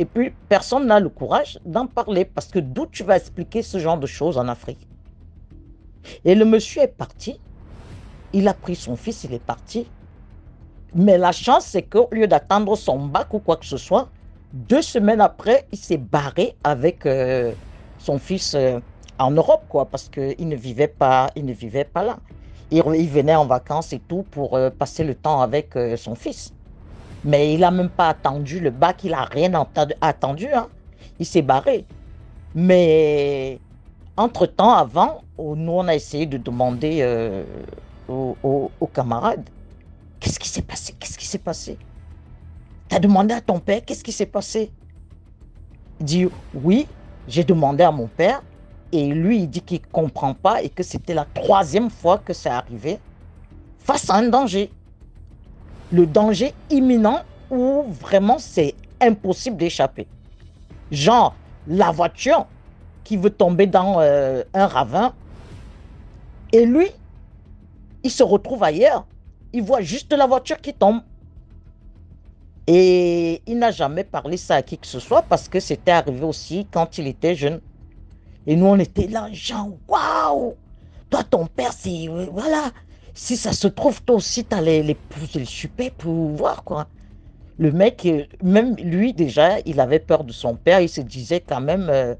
Et puis, personne n'a le courage d'en parler parce que d'où tu vas expliquer ce genre de choses en Afrique? Et le monsieur est parti. Il a pris son fils, il est parti. Mais la chance, c'est qu'au lieu d'attendre son bac ou quoi que ce soit, 2 semaines après, il s'est barré avec son fils en Europe, quoi, parce qu'il ne vivait pas là. Il venait en vacances et tout pour passer le temps avec son fils. Mais il n'a même pas attendu le bac, il n'a rien attendu. Hein. Il s'est barré. Mais entre-temps, avant, nous, on a essayé de demander aux camarades, qu'est-ce qui s'est passé? Qu'est-ce qui s'est passé? Tu as demandé à ton père, qu'est-ce qui s'est passé? Il dit, oui, j'ai demandé à mon père. Et lui, il dit qu'il ne comprend pas et que c'était la 3e fois que c'est arrivé face à un danger. Le danger imminent où vraiment c'est impossible d'échapper. Genre, la voiture qui veut tomber dans un ravin. Et lui, il se retrouve ailleurs. Il voit juste la voiture qui tombe. Et il n'a jamais parlé ça à qui que ce soit parce que c'était arrivé aussi quand il était jeune. Et nous, on était là, genre, waouh! Toi, ton père, c'est... Voilà. Si ça se trouve, toi aussi, tu as les super pouvoirs, quoi. Le mec, même lui, déjà, il avait peur de son père. Il se disait quand même,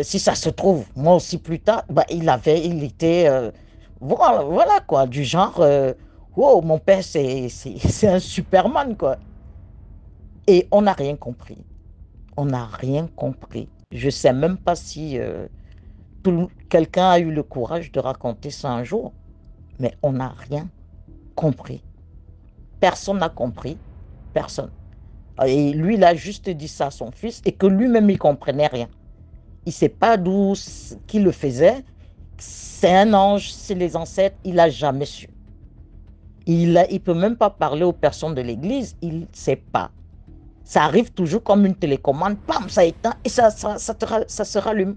si ça se trouve, moi aussi, plus tard, bah, il était... voilà, quoi, du genre, wow, mon père, c'est un Superman, quoi. Et on n'a rien compris. On n'a rien compris. Je ne sais même pas si quelqu'un a eu le courage de raconter ça un jour, mais on n'a rien compris. Personne n'a compris. Personne. Et lui, il a juste dit ça à son fils et que lui-même, il ne comprenait rien. Il ne sait pas d'où qui le faisait. C'est un ange, c'est les ancêtres, il n'a jamais su. Il ne peut même pas parler aux personnes de l'église, il ne sait pas. Ça arrive toujours comme une télécommande, pam, ça éteint et ça se rallume.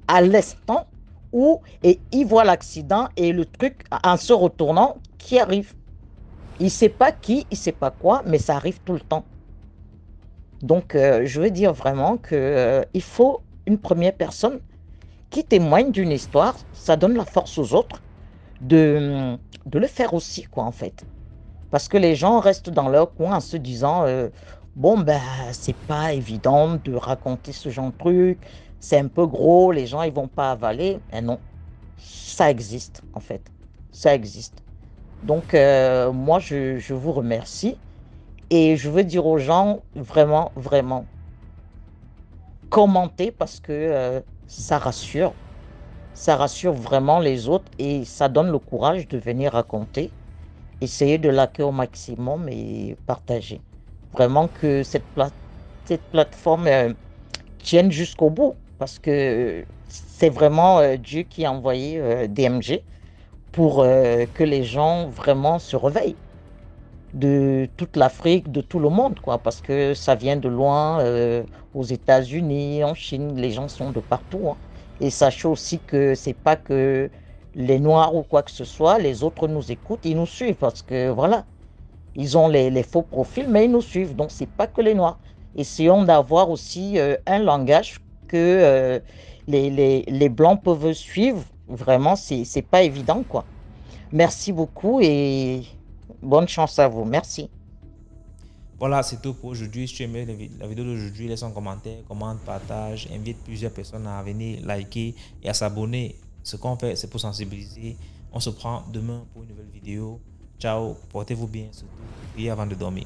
À l'instant où il voit l'accident et le truc, en se retournant, qui arrive. Il ne sait pas qui, il ne sait pas quoi, mais ça arrive tout le temps. Donc, je veux dire vraiment qu'il faut une première personne qui témoigne d'une histoire. Ça donne la force aux autres de le faire aussi, quoi, en fait. Parce que les gens restent dans leur coin en se disant... bon, ben, c'est pas évident de raconter ce genre de truc. C'est un peu gros, les gens, ils vont pas avaler. Mais non, ça existe, en fait. Ça existe. Donc, moi, je vous remercie. Et je veux dire aux gens, vraiment, vraiment, commentez parce que ça rassure. Ça rassure vraiment les autres et ça donne le courage de venir raconter. Essayez de liker au maximum et partager. Vraiment que cette plateforme tienne jusqu'au bout parce que c'est vraiment Dieu qui a envoyé DMG pour que les gens vraiment se réveillent. de toute l'Afrique, de tout le monde, quoi, parce que ça vient de loin, aux États-Unis, en Chine, les gens sont de partout, hein. Et sachez aussi que c'est pas que les Noirs ou quoi que ce soit, les autres nous écoutent, ils nous suivent, parce que voilà, ils ont les faux profils, mais ils nous suivent, donc c'est pas que les Noirs. Essayons d'avoir aussi un langage que les Blancs peuvent suivre, vraiment, c'est pas évident, quoi. Merci beaucoup et bonne chance à vous. Merci. Voilà, c'est tout pour aujourd'hui. Si tu aimais la vidéo d'aujourd'hui, laisse un commentaire, commente, partage, invite plusieurs personnes à venir liker et à s'abonner. Ce qu'on fait, c'est pour sensibiliser. On se prend demain pour une nouvelle vidéo. Ciao, portez-vous bien, surtout, priez avant de dormir.